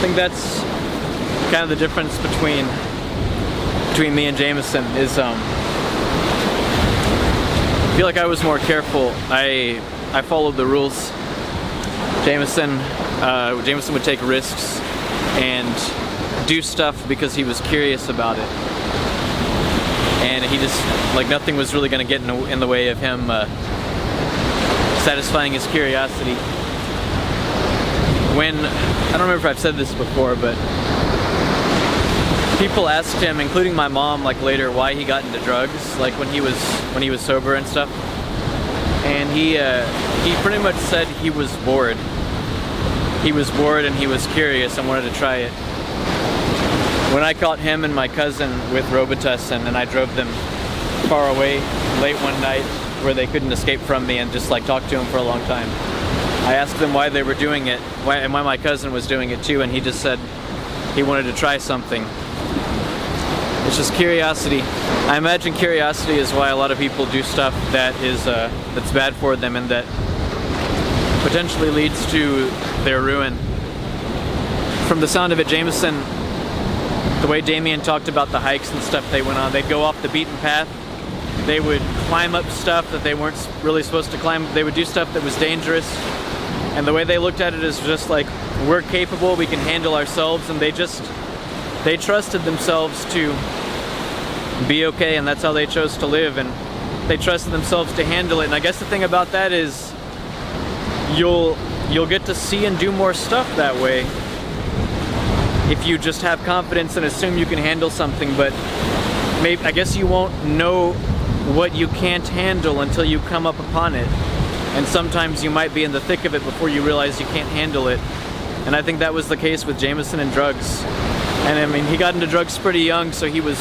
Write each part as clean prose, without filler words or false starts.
think that's kind of the difference between me and Jamison is I feel like I was more careful. I followed the rules. Jamison would take risks and do stuff because he was curious about it, and he just, like, nothing was really going to get in the way of him satisfying his curiosity. When, I don't remember if I've said this before, but people asked him, including my mom, like later, why he got into drugs, like when he was sober and stuff, and he pretty much said he was bored. He was bored and he was curious and wanted to try it. When I caught him and my cousin with Robitussin and I drove them far away late one night where they couldn't escape from me and just like talked to him for a long time, I asked them why they were doing it, and why my cousin was doing it too, and he just said he wanted to try something. It's just curiosity. I imagine curiosity is why a lot of people do stuff that is that's bad for them and that potentially leads to their ruin. From the sound of it, Jamison, the way Damien talked about the hikes and stuff they went on, they'd go off the beaten path. They would climb up stuff that they weren't really supposed to climb. They would do stuff that was dangerous. And the way they looked at it is just like, we're capable, we can handle ourselves, and they trusted themselves to be okay, and that's how they chose to live, and they trusted themselves to handle it. And I guess the thing about that is you'll get to see and do more stuff that way if you just have confidence and assume you can handle something. But maybe, I guess you won't know what you can't handle until you come up upon it, and sometimes you might be in the thick of it before you realize you can't handle it. And I think that was the case with Jamison and drugs. And I mean, he got into drugs pretty young, so he was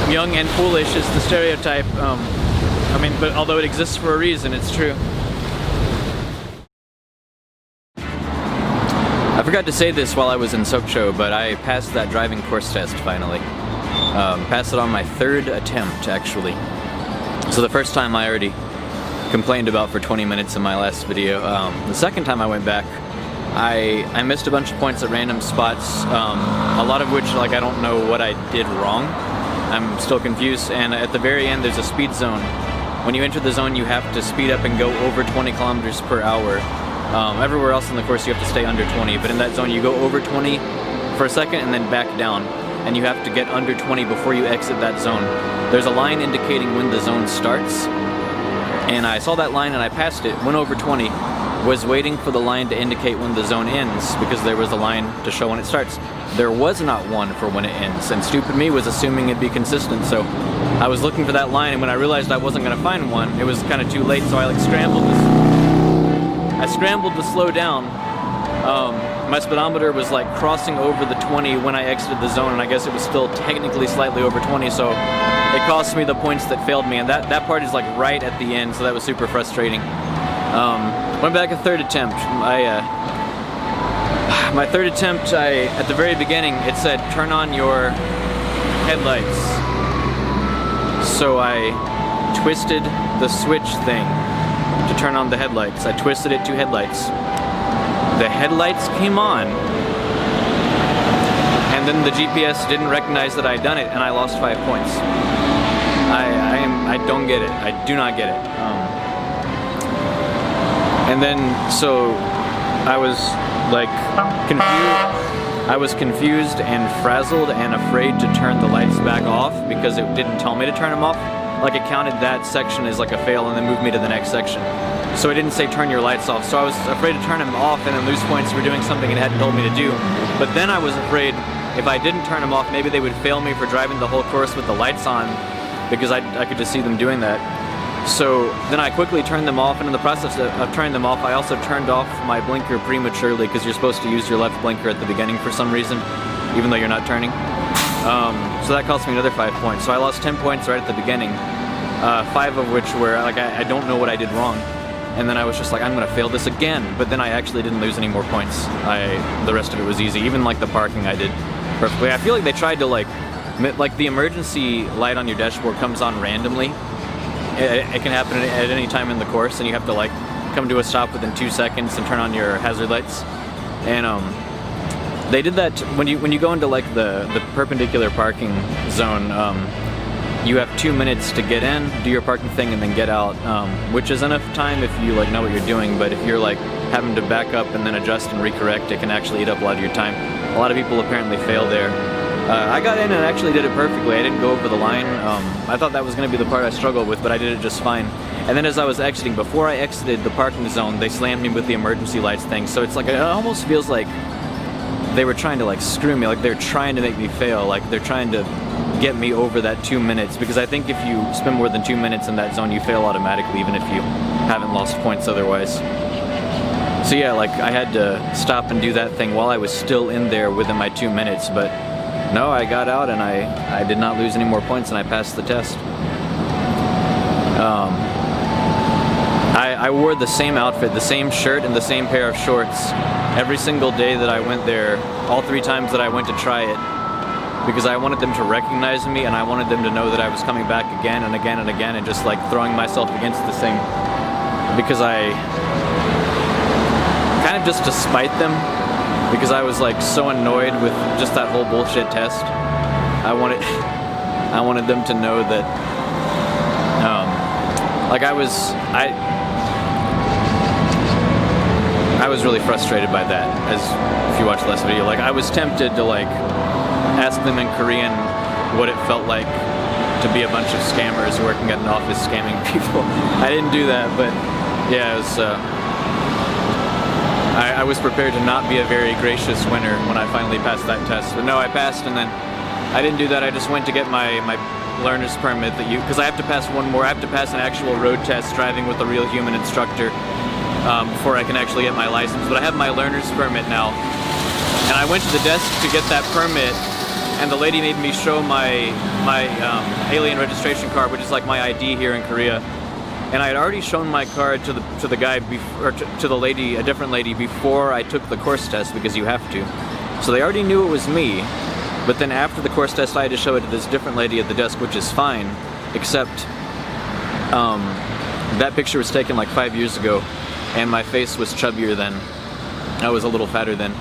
young and foolish is the stereotype. I mean, but although it exists for a reason, it's true. I forgot to say this while I was in Sokcho, but I passed that driving course test finally. Passed it on my third attempt, actually. So the first time I already complained about for 20 minutes in my last video. The second time I went back, I missed a bunch of points at random spots, a lot of which, like, I don't know what I did wrong. I'm still confused, and at the very end there's a speed zone. When you enter the zone, you have to speed up and go over 20 kilometers per hour. Everywhere else in the course you have to stay under 20, but in that zone you go over 20 for a second and then back down, and you have to get under 20 before you exit that zone. There's a line indicating when the zone starts, and I saw that line and I passed it, went over 20, was waiting for the line to indicate when the zone ends, because there was a line to show when it starts. There was not one for when it ends, and stupid me was assuming it'd be consistent, so I was looking for that line, and when I realized I wasn't going to find one, it was kind of too late, so I like scrambled to slow down. My speedometer was like crossing over the 20 when I exited the zone, and I guess it was still technically slightly over 20, so it cost me the points that failed me, and that part is like right at the end, so that was super frustrating. Went back a third attempt. My third attempt, at the very beginning, it said turn on your headlights. So I twisted the switch thing to turn on the headlights. I twisted it to headlights. The headlights came on, and then the GPS didn't recognize that I'd done it, and I lost 5 points. I don't get it. I do not get it. And then, so I was like confused. I was confused and frazzled and afraid to turn the lights back off because it didn't tell me to turn them off. Like, it counted that section as like a fail and then moved me to the next section. So it didn't say turn your lights off. So I was afraid to turn them off and then lose points for doing something it hadn't told me to do. But then I was afraid if I didn't turn them off, maybe they would fail me for driving the whole course with the lights on, because I could just see them doing that. So then I quickly turned them off, and in the process of turning them off, I also turned off my blinker prematurely, because you're supposed to use your left blinker at the beginning for some reason, even though you're not turning. So that cost me another 5 points. So I lost 10 points right at the beginning, 5 of which were, like, I don't know what I did wrong. And then I was just like, I'm gonna fail this again. But then I actually didn't lose any more points. The rest of it was easy. Even like the parking I did perfectly. I feel like they tried to like the emergency light on your dashboard comes on randomly. It can happen at any time in the course, and you have to like come to a stop within 2 seconds and turn on your hazard lights. And they did that when you go into like the perpendicular parking zone. You have 2 minutes to get in, do your parking thing, and then get out, which is enough time if you like know what you're doing. But if you're like having to back up and then adjust and recorrect, it can actually eat up a lot of your time. A lot of people apparently fail there. I got in and actually did it perfectly. I didn't go over the line. I thought that was going to be the part I struggled with, but I did it just fine. And then as I was exiting, before I exited the parking zone, they slammed me with the emergency lights thing. So it's like, it almost feels like they were trying to like screw me, like they're trying to make me fail, like they're trying to get me over that 2 minutes, because I think if you spend more than 2 minutes in that zone, you fail automatically, even if you haven't lost points otherwise. So yeah, like I had to stop and do that thing while I was still in there within my 2 minutes, but no, I got out and I did not lose any more points and I passed the test. I wore the same outfit, the same shirt and the same pair of shorts every single day that I went there, all 3 times that I went to try it, because I wanted them to recognize me and I wanted them to know that I was coming back again and again and again and just like throwing myself against this thing, because I kind of just to spite them, because I was like so annoyed with just that whole bullshit test. I wanted them to know that like I was really frustrated by that, as if you watch the last video. Like I was tempted to like ask them in Korean what it felt like to be a bunch of scammers working at an office scamming people. I didn't do that, but yeah, it was, I was prepared to not be a very gracious winner when I finally passed that test. But no, I passed, and then I didn't do that. I just went to get my learner's permit, because I have to pass one more. I have to pass an actual road test driving with a real human instructor before I can actually get my license. But I have my learner's permit now, and I went to the desk to get that permit, and the lady made me show my alien registration card, which is like my ID here in Korea. And I had already shown my card to the guy or to the lady, a different lady, before I took the course test, because you have to. So they already knew it was me. But then after the course test, I had to show it to this different lady at the desk, which is fine, except that picture was taken like 5 years ago, and my face was chubbier then. I was a little fatter then.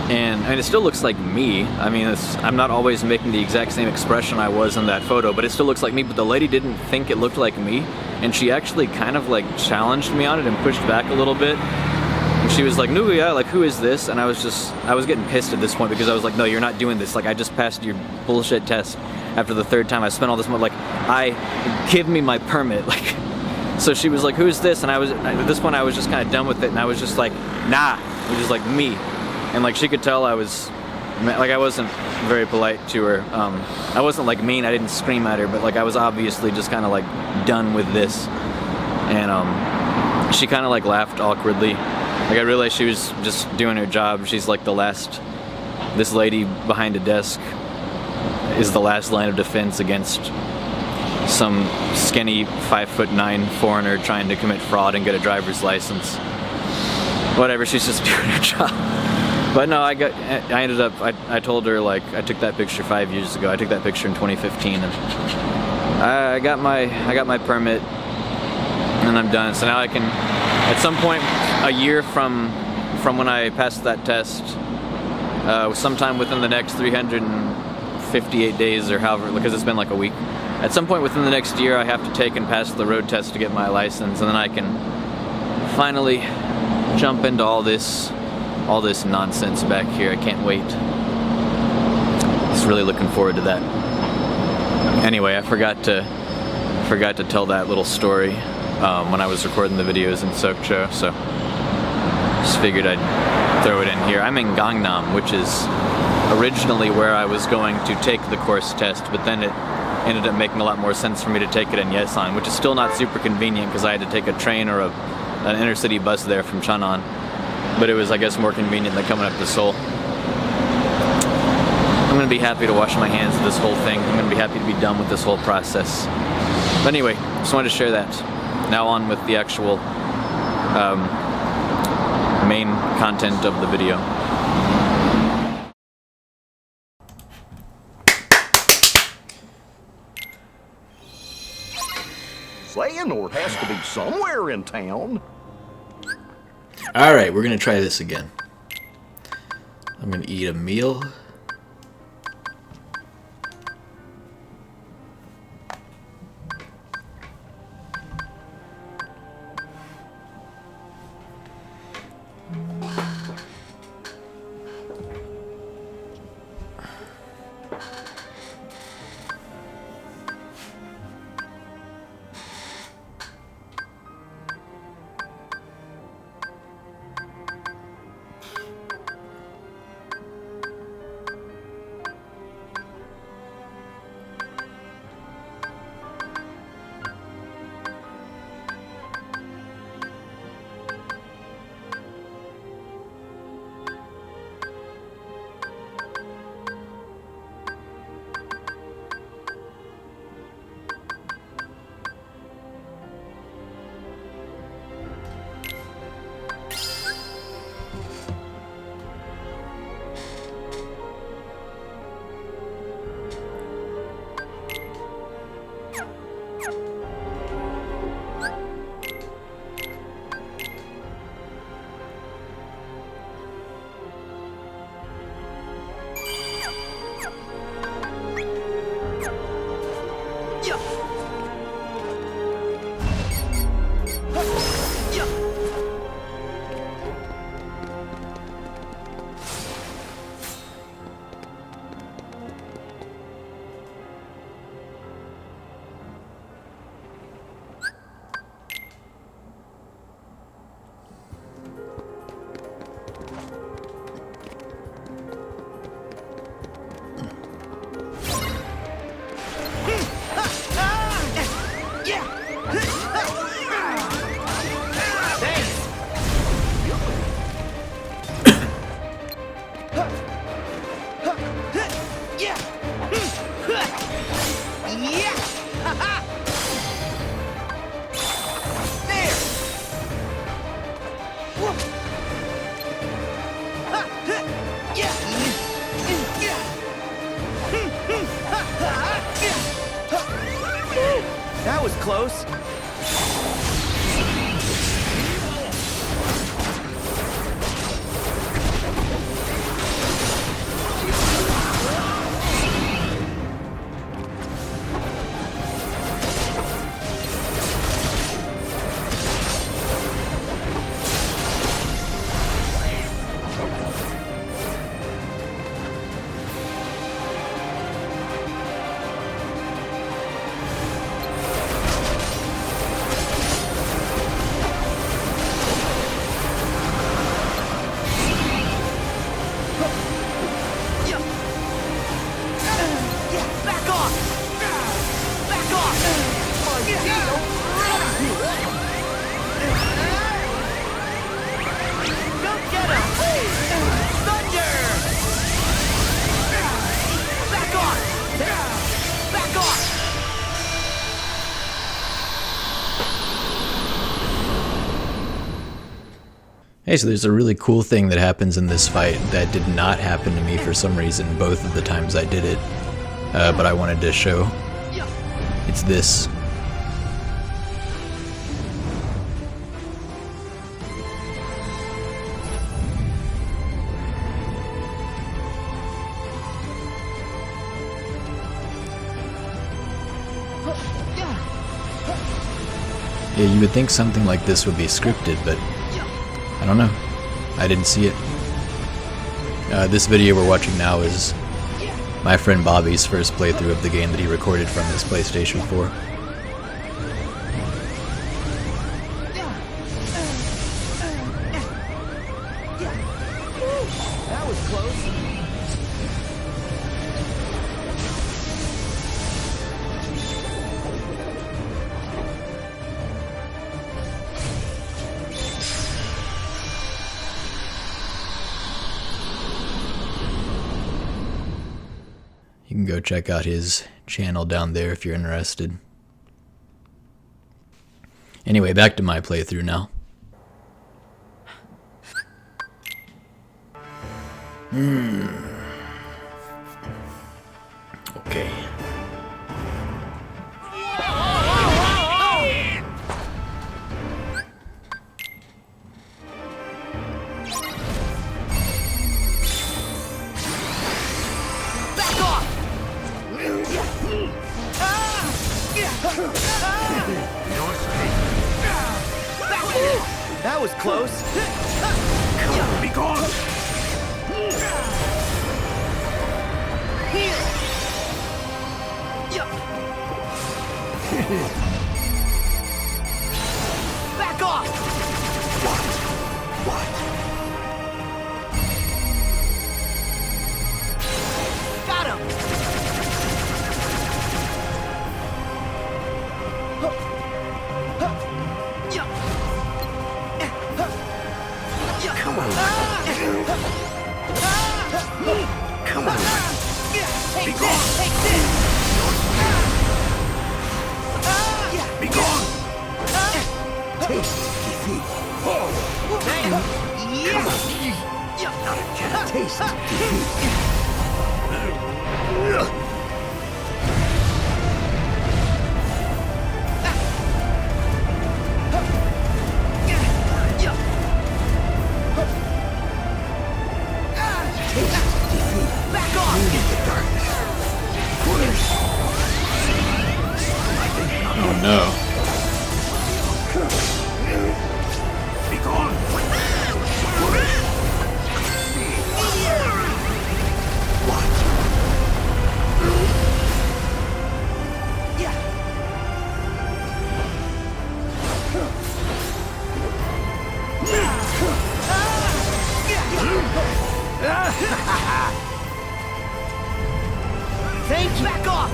And it still looks like me. I mean, I'm not always making the exact same expression I was in that photo, but it still looks like me. But the lady didn't think it looked like me, and she actually kind of like challenged me on it and pushed back a little bit. And she was like, "Nuya, like who is this?" And I was getting pissed at this point, because I was like, "No, you're not doing this. Like I just passed your bullshit test after the 3rd time. I spent all this money. Like give me my permit." Like, so she was like, "Who is this?" And at this point I was just kind of done with it, and I was just like, "Nah," it was just like me. And like she could tell I was, like I wasn't very polite to her. I wasn't like mean, I didn't scream at her, but like I was obviously just kind of like done with this. And she kind of like laughed awkwardly. Like I realized she was just doing her job. She's like this lady behind a desk is the last line of defense against some skinny 5'9" foreigner trying to commit fraud and get a driver's license. Whatever, she's just doing her job. But no, I ended up, I told her like I took that picture 5 years ago. I took that picture in 2015, and I got my permit, and I'm done. So now I can, at some point, a year from when I passed that test, sometime within the next 358 days or however, because it's been like a week. At some point within the next year, I have to take and pass the road test to get my license, and then I can finally jump into all this nonsense back here. I can't wait. Just really looking forward to that. Anyway, I forgot to tell that little story when I was recording the videos in Sokcho, so just figured I'd throw it in here. I'm in Gangnam, which is originally where I was going to take the course test, but then it ended up making a lot more sense for me to take it in Yesan, which is still not super convenient because I had to take a train or an intercity bus there from Cheonan. But it was, I guess, more convenient than coming up to Seoul. I'm going to be happy to wash my hands of this whole thing. I'm going to be happy to be done with this whole process. But anyway, just wanted to share that. Now on with the actual main content of the video. Xehanort has to be somewhere in town. Alright, we're gonna try this again. I'm gonna eat a meal. That was close. Hey, so there's a really cool thing that happens in this fight that did not happen to me for some reason both of the times I did it, but I wanted to show. It's this. Yeah, you would think something like this would be scripted, but I don't know. I didn't see it. This video we're watching now is my friend Bobby's first playthrough of the game that he recorded from his PlayStation 4. That was close. You can go check out his channel down there if you're interested. Anyway, back to my playthrough now. Okay. That was close. Be gone! Back off! What? Got him! Come on. Come on. Take this! Take this! Be gone! Taste defeat. Not a chance. Taste defeat. Back off! In the darkness. Oh no. Be gone! Thank you! Back off!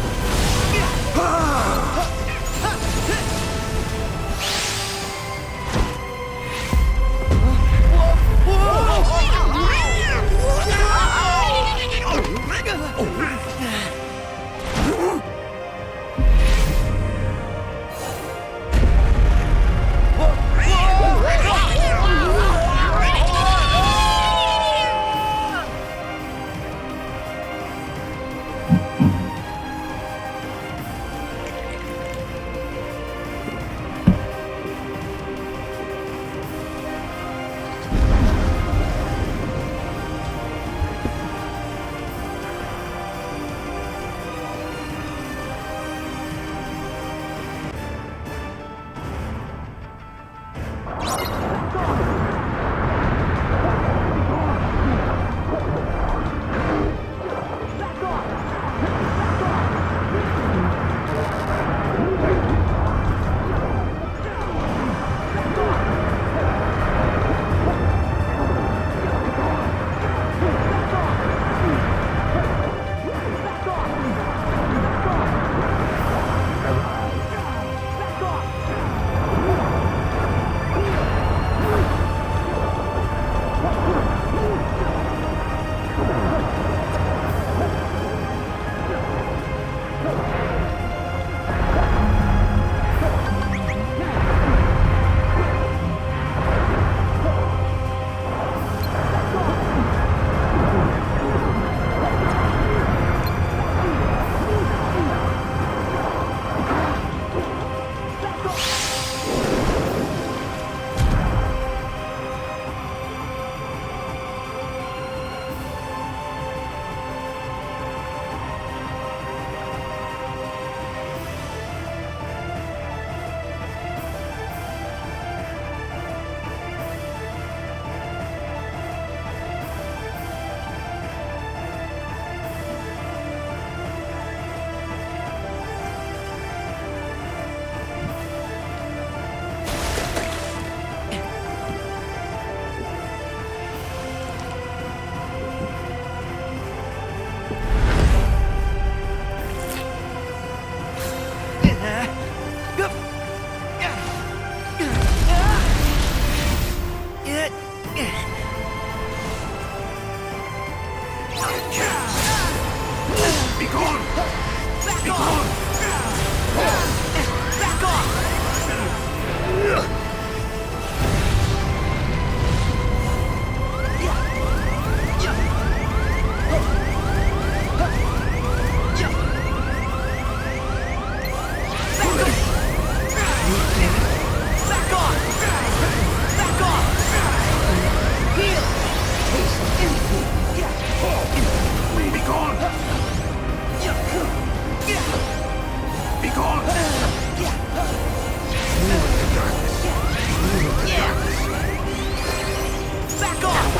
off!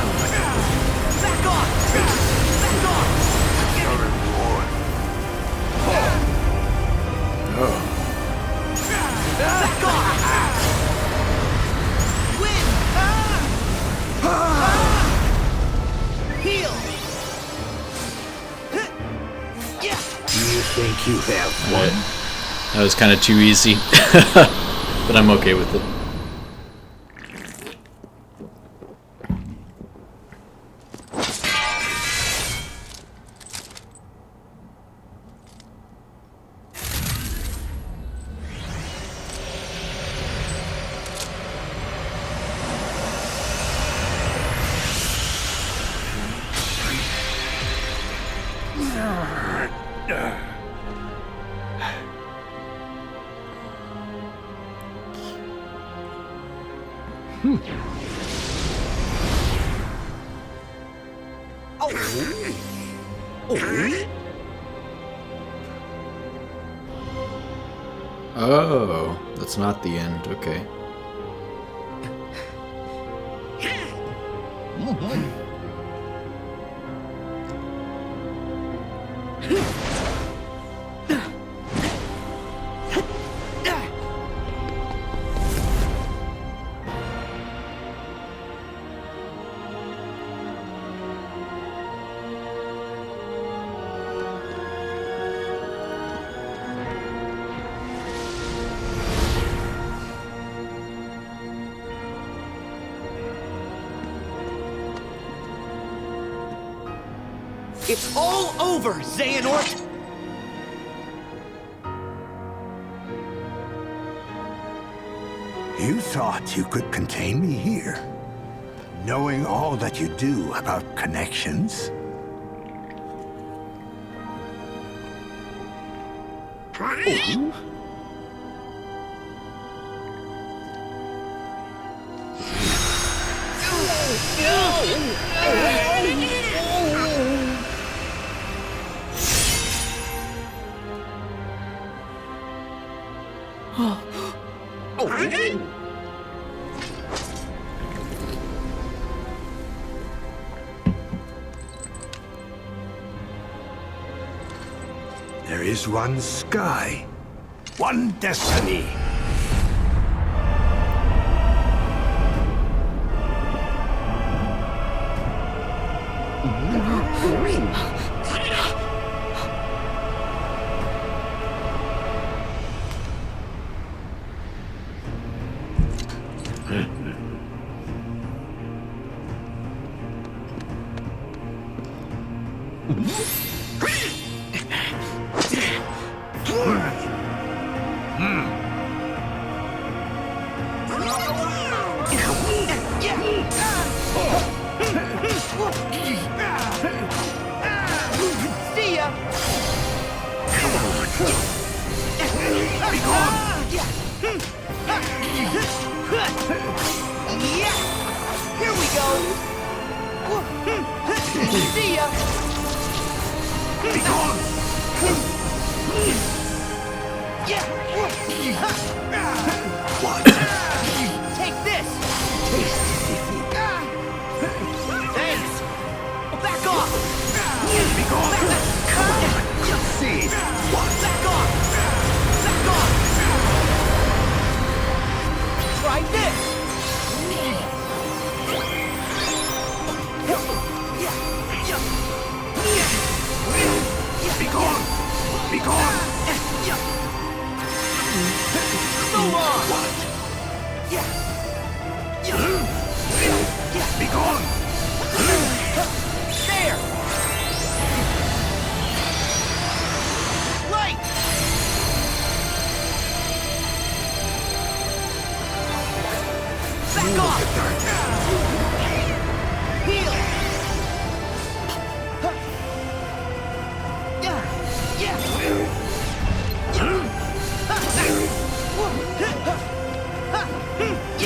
Back off! Back off! Back off! Win! Heal! Yeah! You think you have won? That was kind of too easy, but I'm okay with it. Oh, that's not the end. Okay. It's all over, Xehanort! You thought you could contain me here, knowing all that you do about connections? There is one sky, one destiny. See ya! Yeah! Here we go! See ya! Be gone! Yeah! What? Take this! Thanks! Back off! Be gone! Come on! See! What? Back off! Back off! Try this! Be gone! Be gone! So long! What? Yeah! Be gone! There! Light! Back off! Heal! Yeah! Yeah!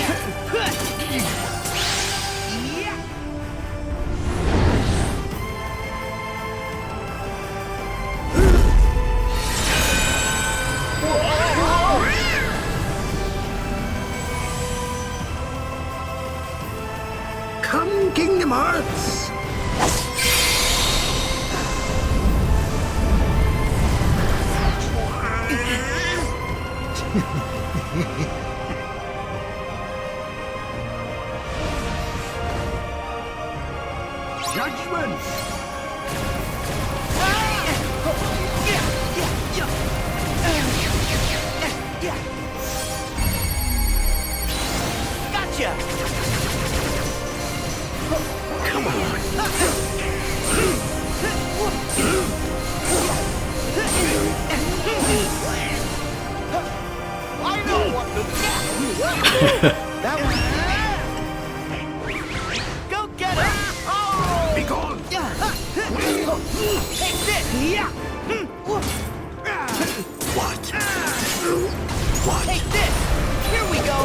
Kingdom Hearts! Judgment! Gotcha! Come I know what to do! That one. Go get it! Oh! Be gone! Take this! Yeah! What? What? Take this! Here we go!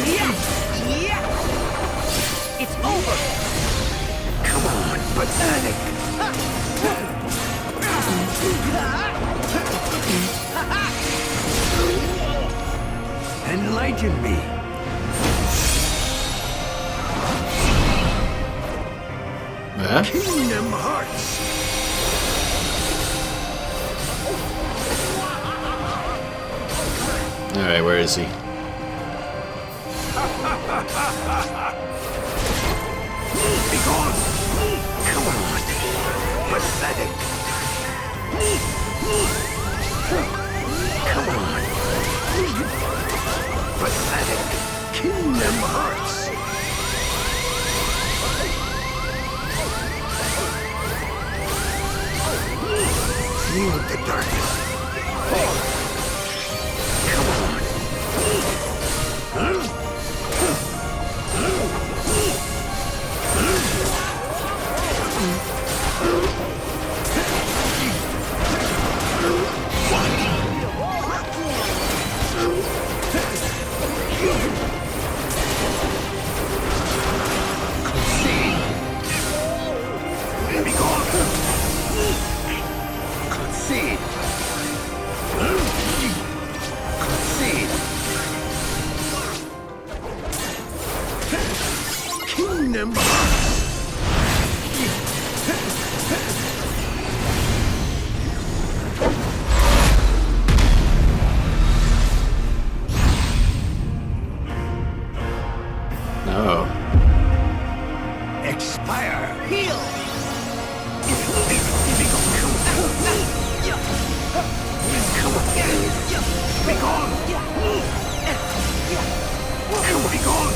Yeah! Yeah! It's over! Come on, pathetic! Enlighten me! Huh? Kingdom Hearts! Alright, where is he? Be gone! Come on! Pathetic! Come on! Pathetic! Kingdom Hearts! Feel the darkness! Come on! Be gone! Concede! Concede! Kingdom Hearts! No. Expire! Heal! Come on! Be gone! Come on, be gone!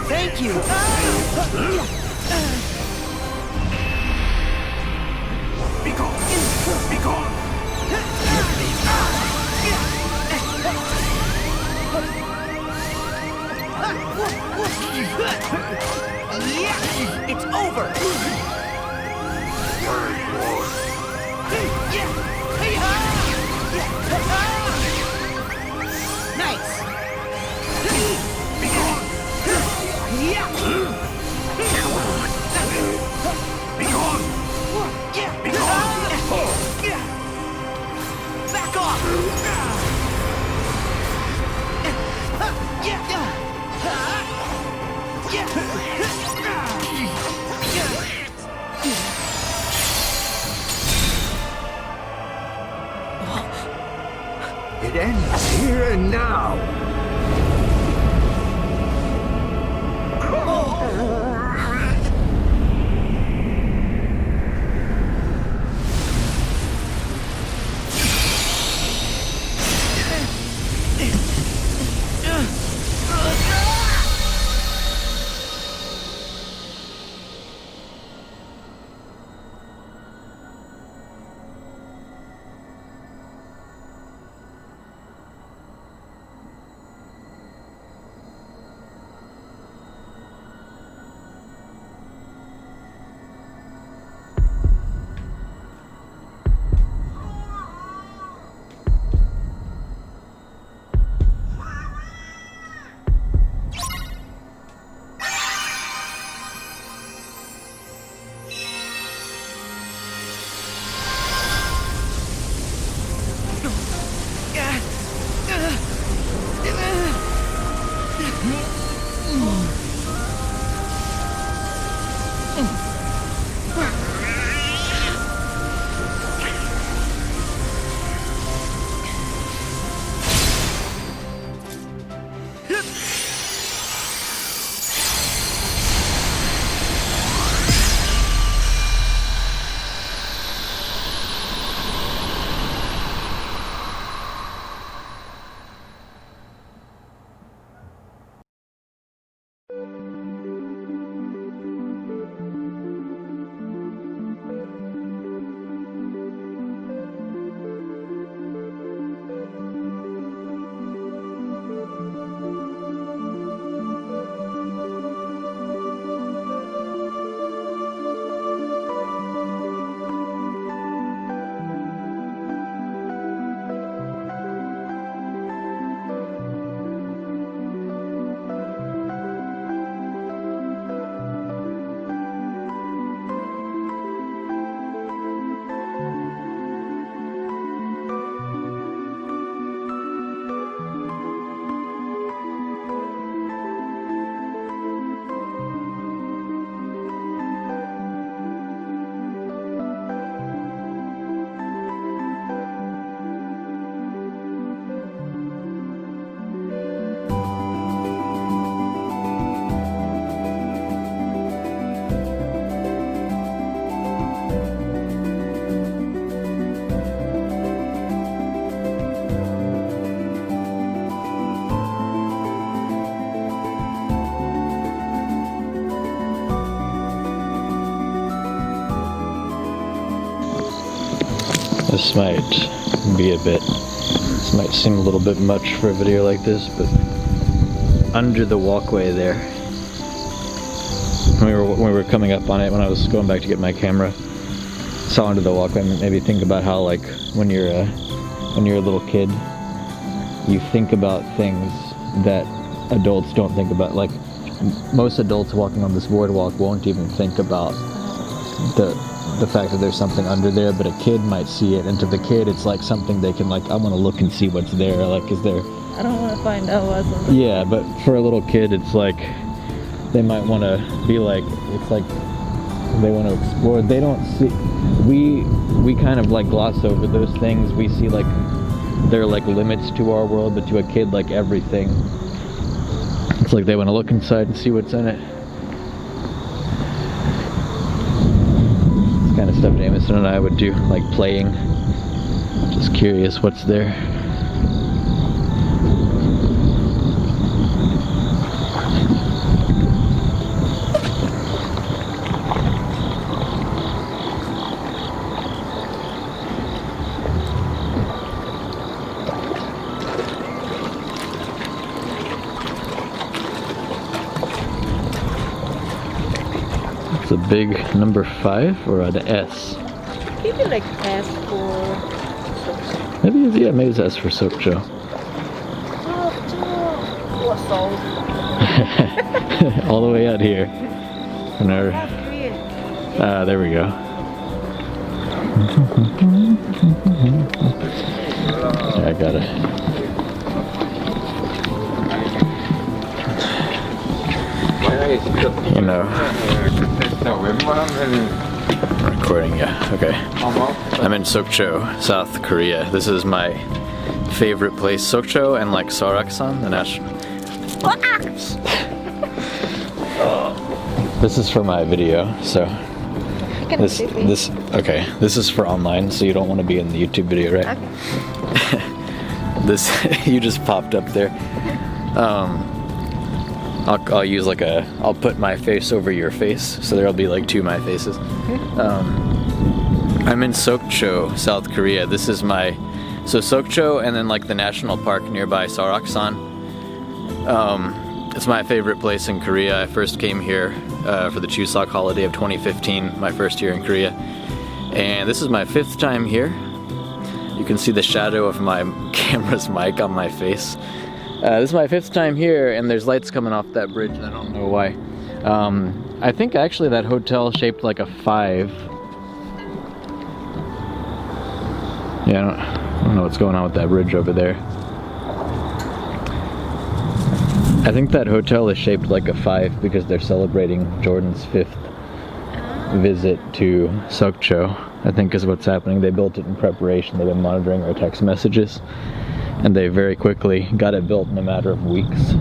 Thank you! Be gone! Be gone! Yeah! It's over! Nice! Be gone! Yeah! Come on! Be gone! Be gone! Back off! It ends here and now! This might be a bit, this might seem a little bit much for a video like this, but under the walkway there, when we were coming up on it, when I was going back to get my camera, saw under the walkway, maybe think about how, like, when you're a little kid, you think about things that adults don't think about. Like, most adults walking on this boardwalk won't even think about the fact that there's something under there, but a kid might see it, and to the kid it's like something they can, like, I want to look and see what's there, like, is there... I don't want to find out what's on the... Yeah, but for a little kid it's like, they might want to be like, it's like, they want to explore, they don't see... We kind of, like, gloss over those things, we see, like, there are, like, limits to our world, but to a kid, like, everything, it's like they want to look inside and see what's in it. Kind of stuff Jamison and I would do, like playing, just curious what's there. It's a big number 5 or an S? Maybe like S for Sokcho. Maybe, yeah, maybe it's S for Sokcho. What song? All the way out here. There we go. Yeah, I got it. You know, recording, yeah, okay. I'm in Sokcho, South Korea. This is my favorite place. Sokcho and like Seoraksan, the national. This is for my video, so this is for online, so you don't want to be in the YouTube video, right? Okay. This you just popped up there. I'll use like I'll put my face over your face, so there'll be like 2 my faces. I'm in Sokcho, South Korea. This is so Sokcho and then like the national park nearby, Seoraksan. It's my favorite place in Korea. I first came here for the Chuseok holiday of 2015, my first year in Korea. And this is my 5th time here. You can see the shadow of my camera's mic on my face. This is my 5th time here, and there's lights coming off that bridge, and I don't know why. I think actually that hotel shaped like a 5. Yeah, I don't know what's going on with that bridge over there. I think that hotel is shaped like a 5 because they're celebrating Jordan's 5th visit to Sokcho, I think is what's happening. They built it in preparation. They've been monitoring our text messages. and they very quickly got it built in a matter of weeks.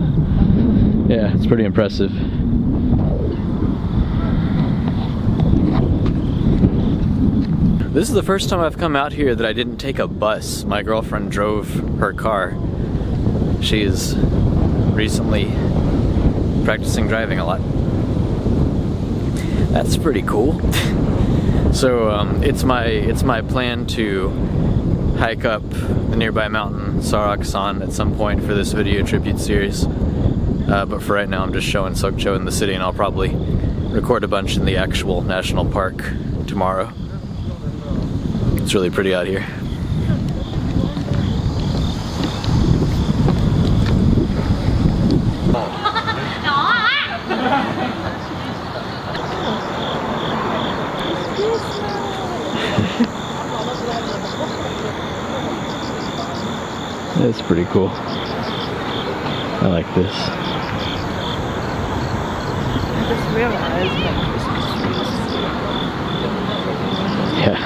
Yeah, it's pretty impressive. This is the first time I've come out here that I didn't take a bus. My girlfriend drove her car. She is recently practicing driving a lot. That's pretty cool. So it's my plan to hike up the nearby mountain Seoraksan at some point for this video tribute series. But for right now I'm just showing Sokcho in the city, and I'll probably record a bunch in the actual national park tomorrow. It's really pretty out here. It's pretty cool. I like this. I just realized my Christmas trees. Yeah.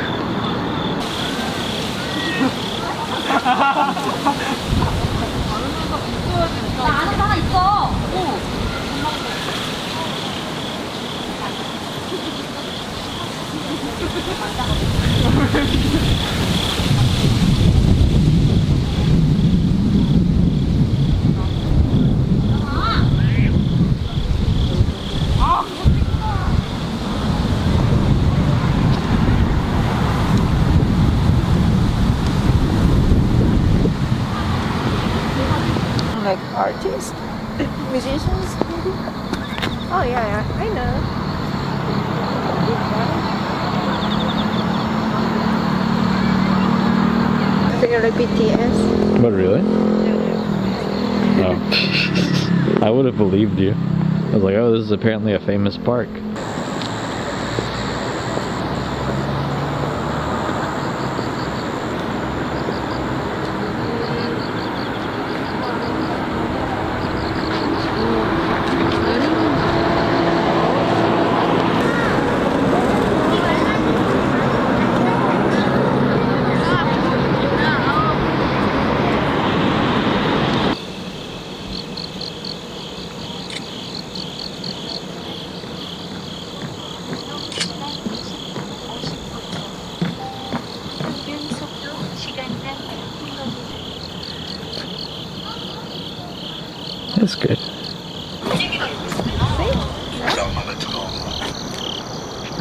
Like artists, musicians, maybe. Oh yeah, I know. They're like BTS. What, really? Oh. I would have believed you. I was like, oh, this is apparently a famous park. That's good.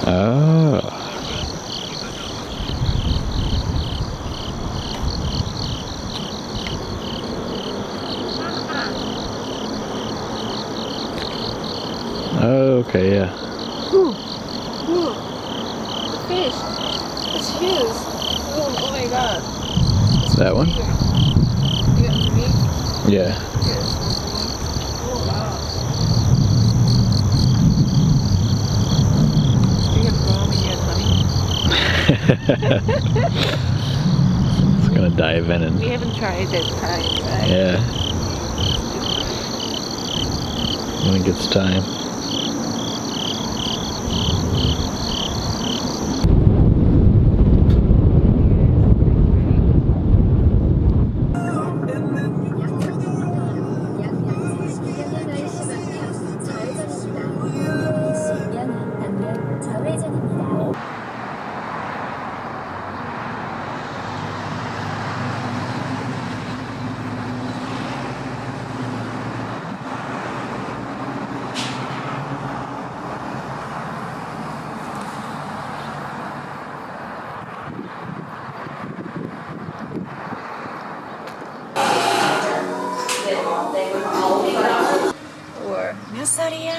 Oh. Okay, yeah. Ooh. Ooh. The fish. It's huge. Oh my god. That one? You got three? Yeah. Yes. Oh wow. You have ramen, you have honey. It's gonna dive in and... We haven't tried that time, right? Yeah. When it gets time. Or 몇 살이야?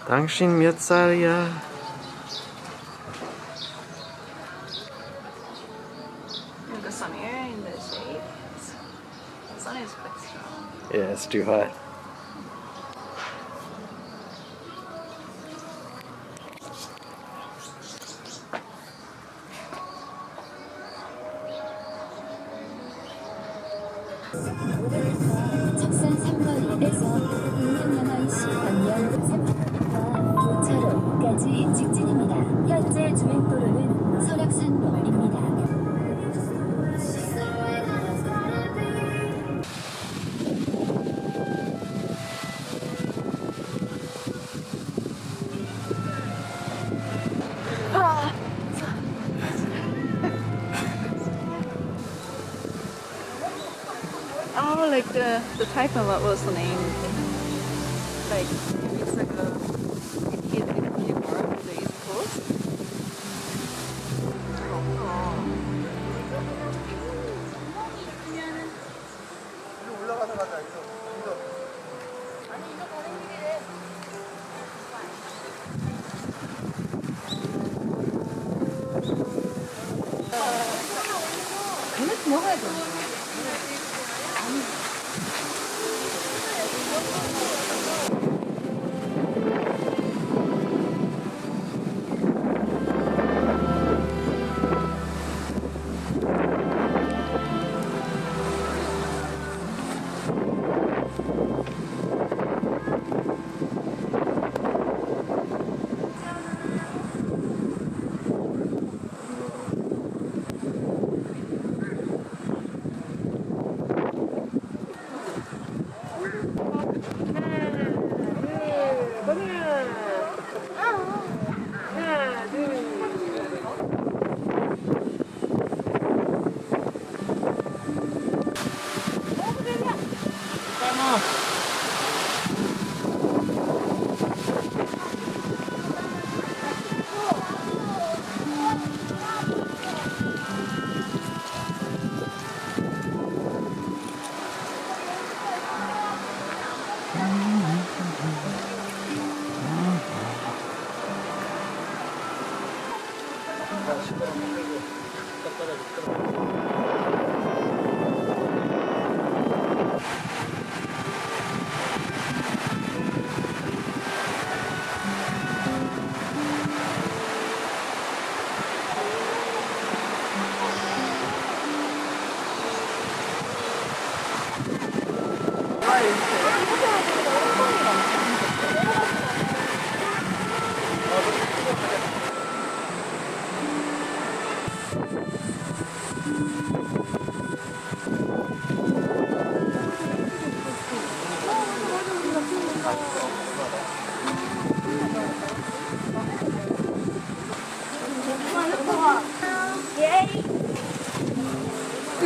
당신 몇 살이야? The sun here in the shade. The sun is quite strong. Yeah, it's too hot. 척산 3거리에서 운전면허이시 방면 5차로까지 직진입니다. 현재 주행도로는 설악산로입니다. the typhoon, what was the name? Like 2 weeks ago, it hit the East Coast. 올라가서 가자. 이거.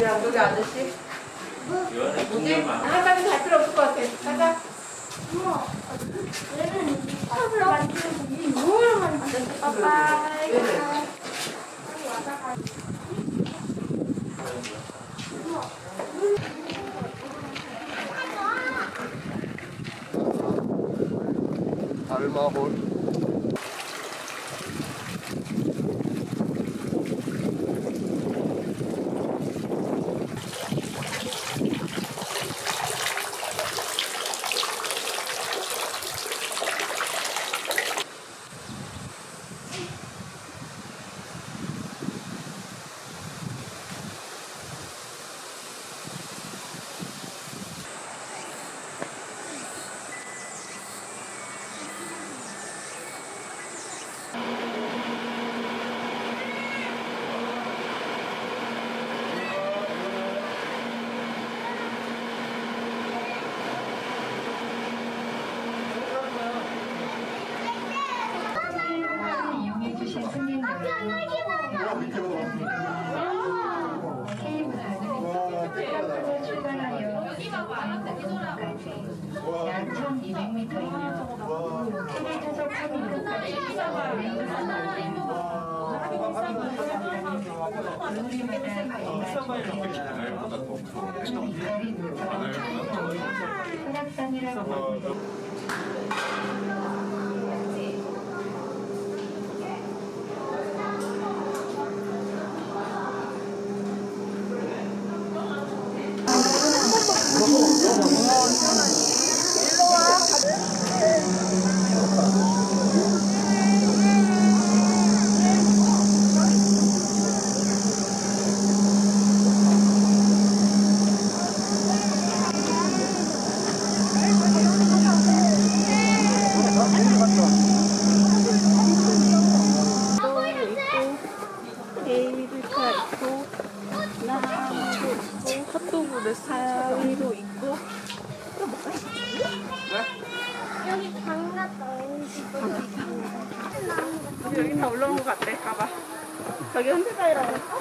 양쪽에 아저씨? 뭐지? 하나까지 갈 필요 없을 것 같아. 가자. 컵을 만지는 뭘 만지는 빠빠이. 달마홀. 이용해주신 손님 여러분, 케이블카는 출발하여 공항까지 약 1200m이며 최대 좌석 확인으로까지 소락산이라고 합니다. 핫도그를 사위로 있고 여기 강 같다. 여기 다 올라온 것 같아. 가봐. 저기 현대사이라고 했어?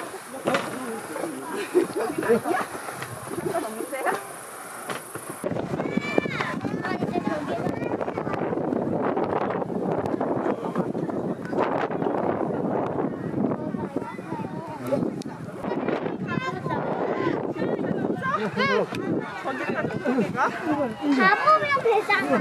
여기 아니야? 너무 세요? 가보면 되잖아.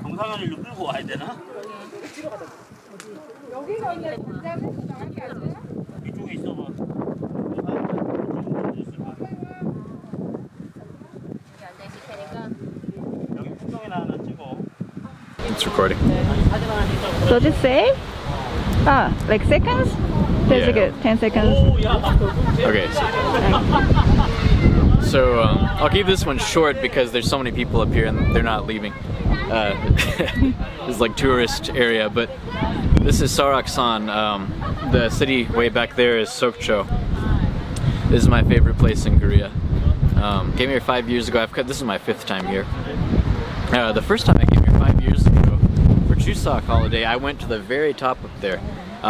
정상현이를 끌고 와야 되나? 여기가 있는 문제는 정확히 알아요? 이쪽에 있어봐. 여기 풍경이나 하나 찍어. It's recording. Does it say? Ah, like seconds? There's Yeah. like a 10 seconds. Okay. So I'll keep this one short because there's so many people up here and they're not leaving. It's like tourist area, but this is Seoraksan. The city way back there is Sokcho. This is my favorite place in Korea. Came here 5 years ago. This is my 5th time here. The first time I came here 5 years ago for Chuseok holiday, I went to the very top up there,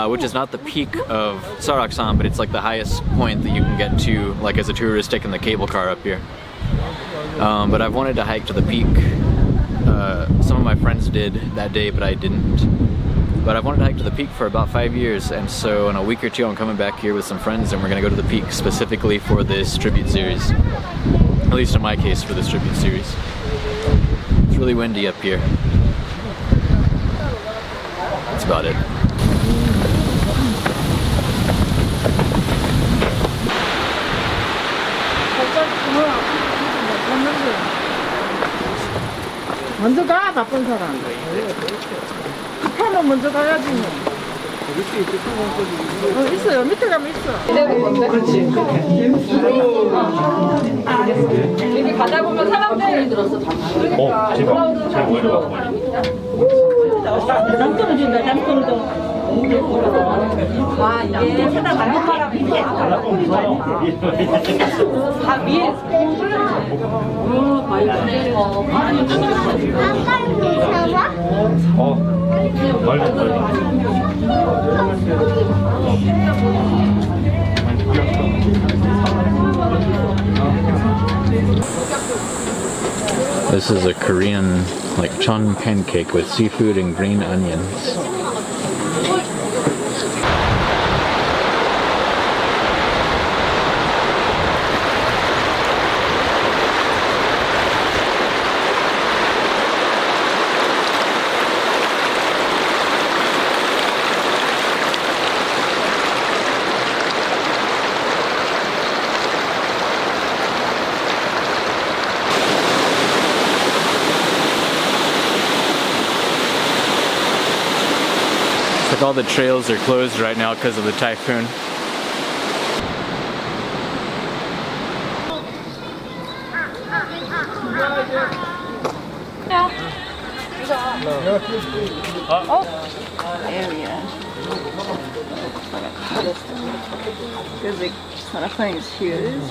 which is not the peak of Seoraksan, but it's like the highest point that you can get to, like as a tourist taking the cable car up here. But I've wanted to hike to the peak. Some of my friends did that day, but I didn't. But I've wanted to hike to the peak for about 5 years, and so in a week or two I'm coming back here with some friends and we're gonna go to the peak specifically for this tribute series. At least in my case, for this tribute series. It's really windy up here. That's about it. 먼저 가, 바쁜 사람. 급하면 먼저 가야지. 있어요. 밑에 가면 있어. 그렇지. 여기 가다 보면 사람들이 들었어. 대박. 잘 보여줘. 남 떨어진다. 남 떨어져. 아, 이게 사람 잘못 말하면 다 위에. This is a Korean like chon pancake with seafood and green onions. It's like all the trails are closed right now because of the typhoon. area. Because like Seoraksan is huge.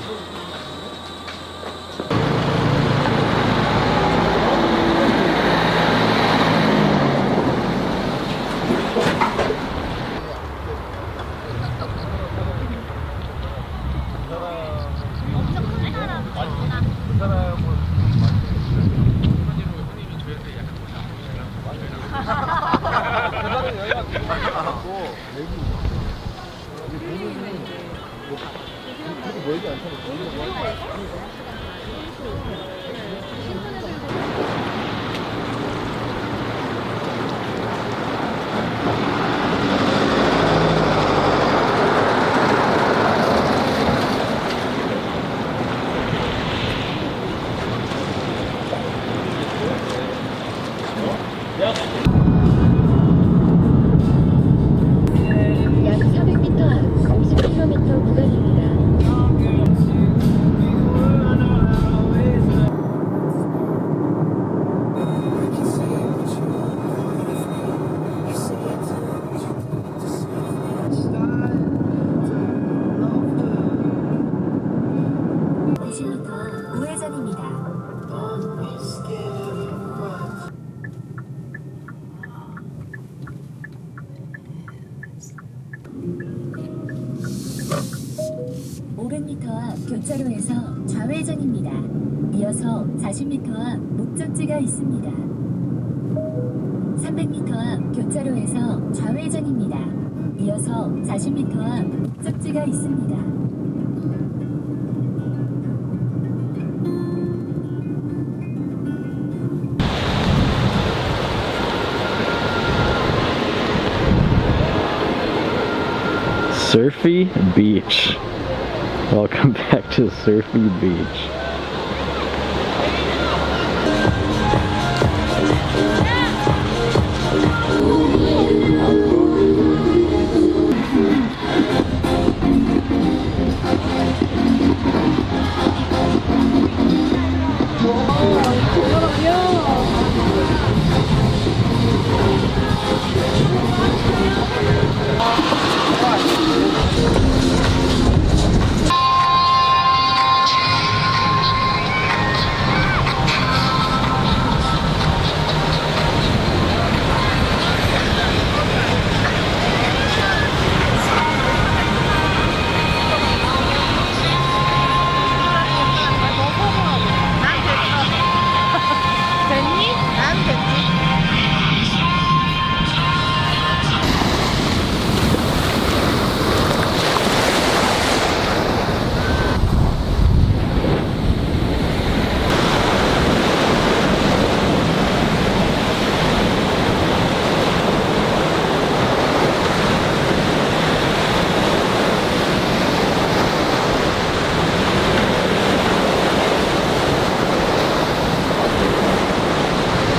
약 400m 앞 50km 구간입니다. 우회전입니다. 앞 교차로에서 좌회전입니다. 이어서 40m 앞 목적지가 있습니다. 300m 앞 교차로에서 좌회전입니다. 이어서 40m 앞 목적지가 있습니다. Surfy Beach. Welcome back to Surfy Beach.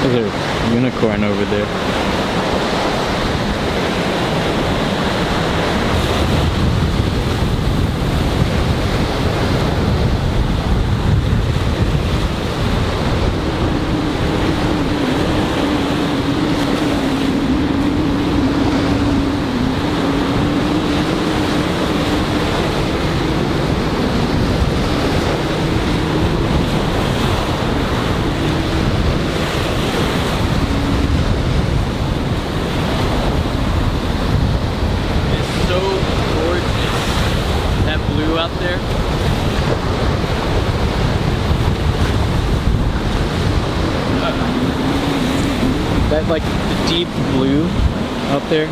There's a unicorn over there. Out there. That like the deep blue out there.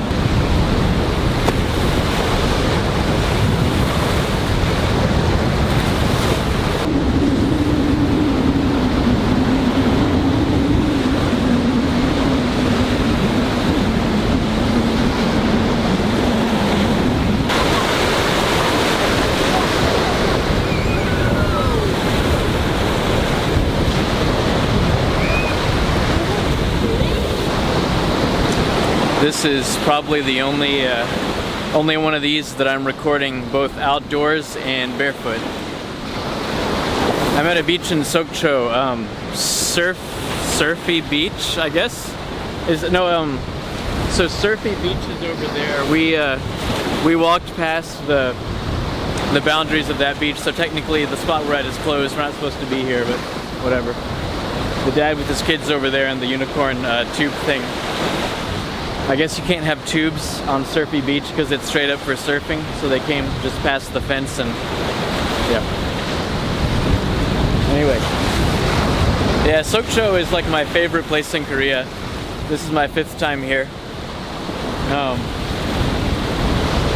This is probably the only one of these that I'm recording both outdoors and barefoot. I'm at a beach in Sokcho, surfy beach, I guess. So surfy beach is over there. We walked past the boundaries of that beach, so technically the spot we're at is closed. We're not supposed to be here, but whatever. The dad with his kids over there and the unicorn tube thing. I guess you can't have tubes on surfy beach because it's straight up for surfing, so they came just past the fence and yeah. Anyway. Yeah, Sokcho is like my favorite place in Korea. This is my 5th time here.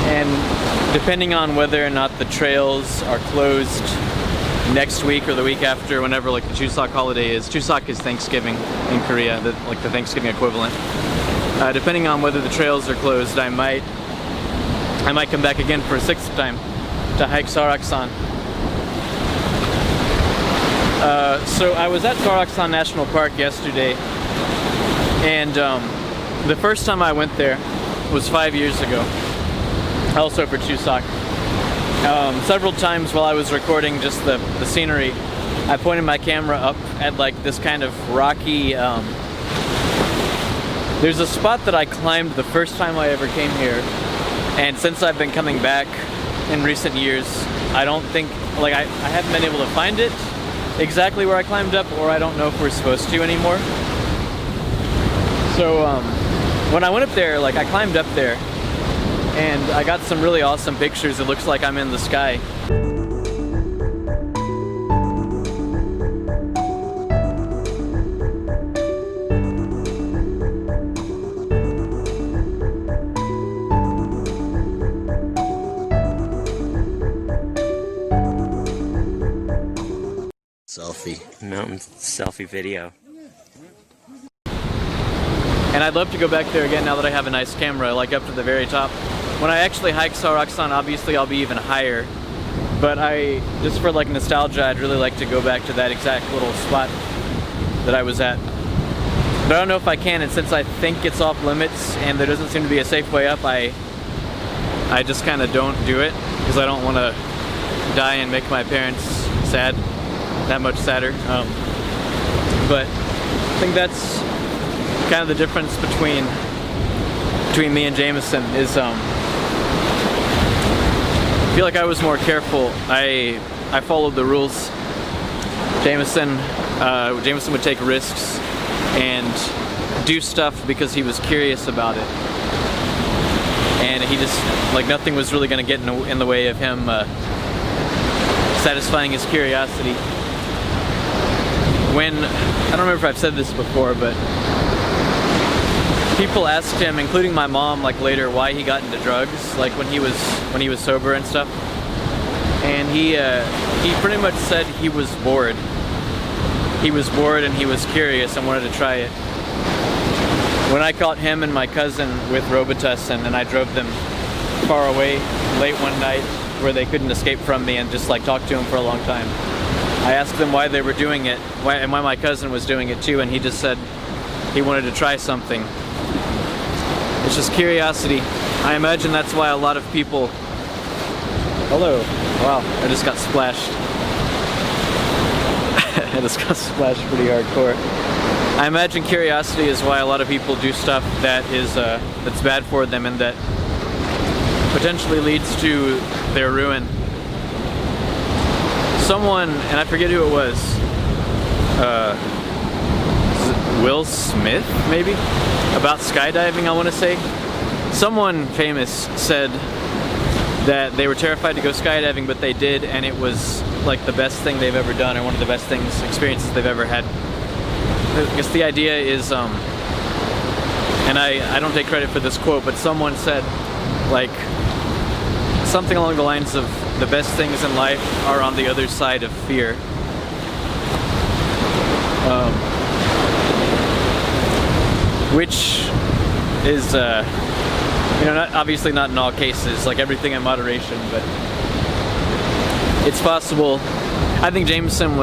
And depending on whether or not the trails are closed next week or the week after, whenever like the Chuseok holiday is. Chuseok is Thanksgiving in Korea, like the Thanksgiving equivalent. Depending on whether the trails are closed, I might come back again for a 6th time to hike Seoraksan. So I was at Seoraksan National Park yesterday, and the first time I went there was 5 years ago, also for Chuseok. Several times while I was recording just the scenery, I pointed my camera up at like this kind of rocky, there's a spot that I climbed the first time I ever came here, and since I've been coming back in recent years, I don't think, like I haven't been able to find it exactly where I climbed up, or I don't know if we're supposed to anymore. So when I went up there, like I climbed up there, and I got some really awesome pictures. It looks like I'm in the sky. Selfie. Mountain selfie video. And I'd love to go back there again now that I have a nice camera, like up to the very top. When I actually hike Seoraksan, obviously I'll be even higher. But just for like nostalgia, I'd really like to go back to that exact little spot that I was at. But I don't know if I can, and since I think it's off limits and there doesn't seem to be a safe way up, I just kind of don't do it, because I don't want to die and make my parents sad, that much sadder. But I think that's kind of the difference between me and Jamison is I feel like I was more careful. I followed the rules. Jamison would take risks and do stuff because he was curious about it, and he just, like, nothing was really going to get in the way of him satisfying his curiosity. I don't remember if I've said this before, but people asked him, including my mom, like later, why he got into drugs, like when he was sober and stuff. And he pretty much said he was bored. He was bored and he was curious and wanted to try it. When I caught him and my cousin with Robitussin and I drove them far away late one night where they couldn't escape from me and just like talked to him for a long time, I asked them why they were doing it, and why my cousin was doing it too, and he just said he wanted to try something. It's just curiosity. I imagine that's why a lot of people... Hello. Wow, I just got splashed. I just got splashed pretty hardcore. I imagine curiosity is why a lot of people do stuff that's bad for them and that potentially leads to their ruin. Someone, and I forget who it was, Will Smith, maybe? About skydiving, I want to say. Someone famous said that they were terrified to go skydiving, but they did, and it was like the best thing they've ever done, or one of the best experiences they've ever had. I guess the idea is, and I don't take credit for this quote, but someone said, like, something along the lines of, the best things in life are on the other side of fear. Which is, obviously not in all cases, like everything in moderation, but it's possible. I think Jamison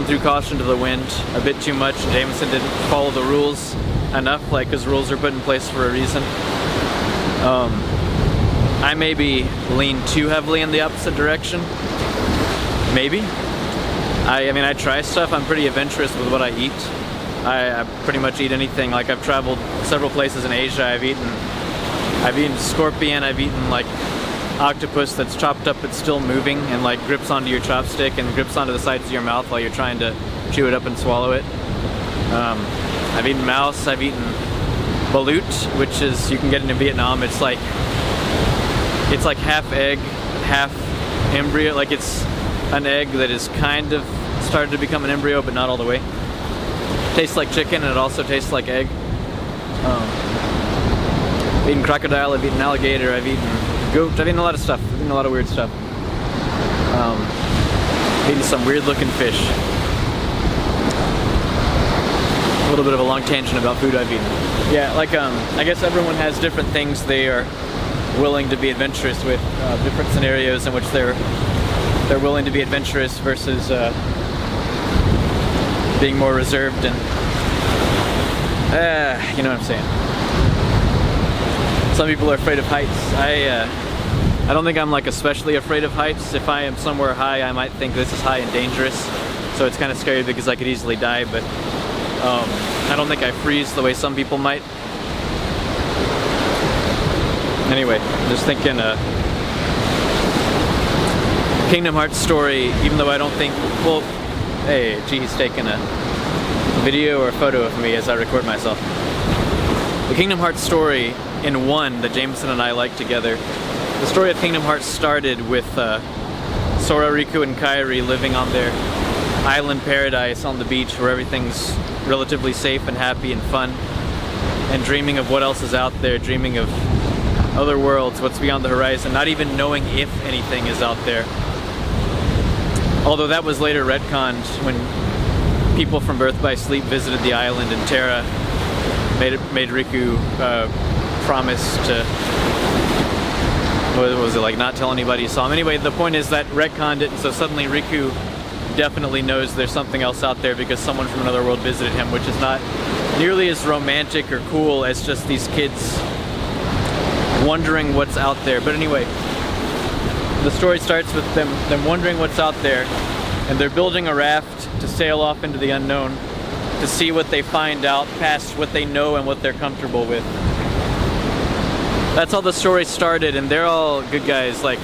threw caution to the wind a bit too much. Jamison didn't follow the rules enough, like, because rules are put in place for a reason. I maybe lean too heavily in the opposite direction. Maybe. I mean, I try stuff. I'm pretty adventurous with what I eat. I pretty much eat anything. Like, I've traveled several places in Asia. I've eaten scorpion. I've eaten like octopus that's chopped up but still moving and like grips onto your chopstick and grips onto the sides of your mouth while you're trying to chew it up and swallow it. I've eaten mouse. I've eaten balut, which is, you can get it in Vietnam. It's like half egg, half embryo. Like, it's an egg that is kind of started to become an embryo, but not all the way. Tastes like chicken, and it also tastes like egg. I've eaten crocodile, I've eaten alligator, I've eaten goat, I've eaten a lot of stuff. I've eaten a lot of weird stuff. I've eaten some weird looking fish. A little bit of a long tangent about food I've eaten. Yeah, like, I guess everyone has different things they are willing to be adventurous with, different scenarios in which they're willing to be adventurous versus being more reserved and you know what I'm saying. Some people are afraid of heights. I don't think I'm like especially afraid of heights. If I am somewhere high, I might think this is high and dangerous, so it's kind of scary because I could easily die, but I don't think I freeze the way some people might. Anyway, I'm just thinking Kingdom Hearts story, even though I don't think, well, hey, gee, he's taking a video or a photo of me as I record myself. The Kingdom Hearts story in 1 that Jamison and I like together, the story of Kingdom Hearts started with Sora, Riku, and Kairi living on their island paradise on the beach where everything's relatively safe and happy and fun, and dreaming of what else is out there, dreaming of other worlds, what's beyond the horizon, not even knowing if anything is out there. Although that was later retconned when people from Birth by Sleep visited the island and Terra made Riku promise to, what was it, like, not tell anybody he saw him. Anyway, the point is that retconned it, and so suddenly Riku definitely knows there's something else out there because someone from another world visited him, which is not nearly as romantic or cool as just these kids wondering what's out there. But anyway, the story starts with them wondering what's out there, and they're building a raft to sail off into the unknown to see what they find out past what they know and what they're comfortable with. That's how the story started, and they're all good guys. Like,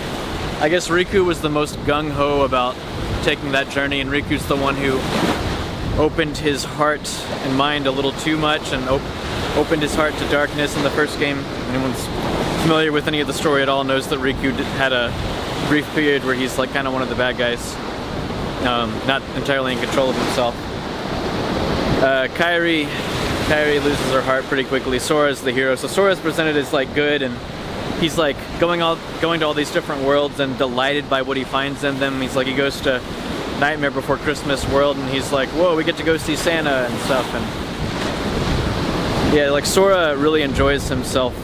I guess Riku was the most gung-ho about taking that journey, and Riku's the one who opened his heart and mind a little too much and opened his heart to darkness in the first game. Anyone's familiar with any of the story at all knows that Riku had a brief period where he's like kind of one of the bad guys, not entirely in control of himself. Kairi loses her heart pretty quickly. Sora's the hero, so Sora's presented as like good, and he's like going to all these different worlds and delighted by what he finds in them. He's like, he goes to Nightmare Before Christmas world and he's like, whoa, we get to go see Santa and stuff. And yeah, like, Sora really enjoys himself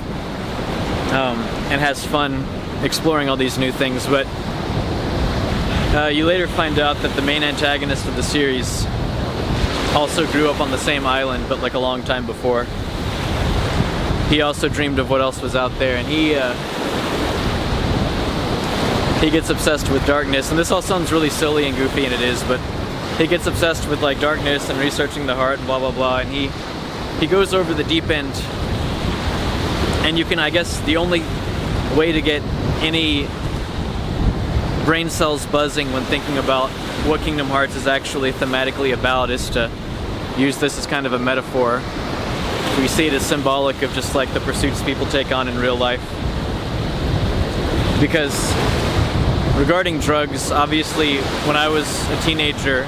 and has fun exploring all these new things. But you later find out that the main antagonist of the series also grew up on the same island, but like a long time before. He also dreamed of what else was out there, and he gets obsessed with darkness. And this all sounds really silly and goofy, and it is, but he gets obsessed with like darkness and researching the heart and blah blah blah, and he goes over the deep end. And you can, I guess, the only way to get any brain cells buzzing when thinking about what Kingdom Hearts is actually thematically about is to use this as kind of a metaphor. We see it as symbolic of just like the pursuits people take on in real life. Because regarding drugs, obviously when I was a teenager,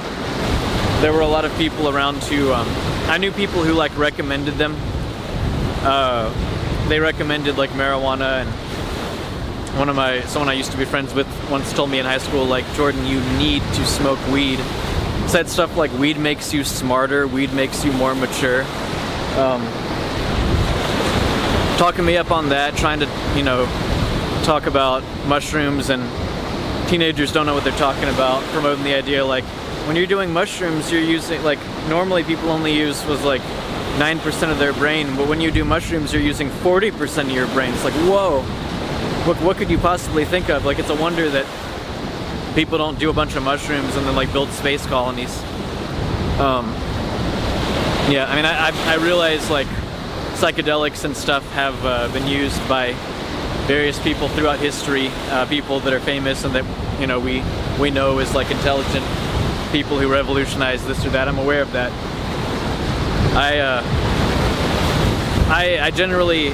there were a lot of people around who, I knew people who like recommended them. They recommended like marijuana, and someone I used to be friends with once told me in high school, like, Jordan, you need to smoke weed. Said stuff like, weed makes you smarter, weed makes you more mature. Talking me up on that, trying to, you know, talk about mushrooms, and teenagers don't know what they're talking about, promoting the idea like, when you're doing mushrooms, you're using, like, normally people only use was like 9% of their brain, but when you do mushrooms, you're using 40% of your brain. It's like, whoa, what could you possibly think of? Like, it's a wonder that people don't do a bunch of mushrooms and then like build space colonies. Yeah, I mean, I realize like psychedelics and stuff have been used by various people throughout history, people that are famous and that, you know, we know as like intelligent people who revolutionized this or that. I'm aware of that. I generally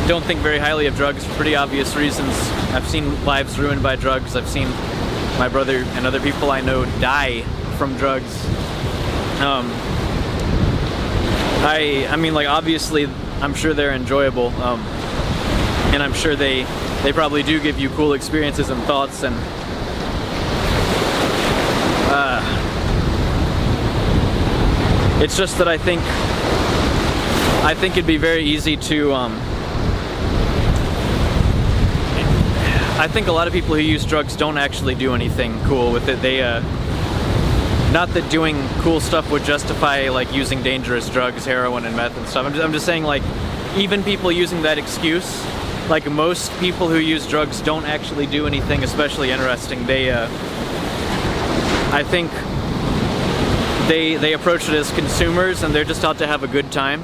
don't think very highly of drugs for pretty obvious reasons. I've seen lives ruined by drugs. I've seen my brother and other people I know die from drugs. I mean, like, obviously, I'm sure they're enjoyable, and I'm sure they probably do give you cool experiences and thoughts, and it's just that I think it'd be very easy to I think a lot of people who use drugs don't actually do anything cool with it. They not that doing cool stuff would justify like using dangerous drugs, heroin and meth and stuff. I'm just saying, like, even people using that excuse, like most people who use drugs don't actually do anything especially interesting. They I think they approach it as consumers, and they're just out to have a good time.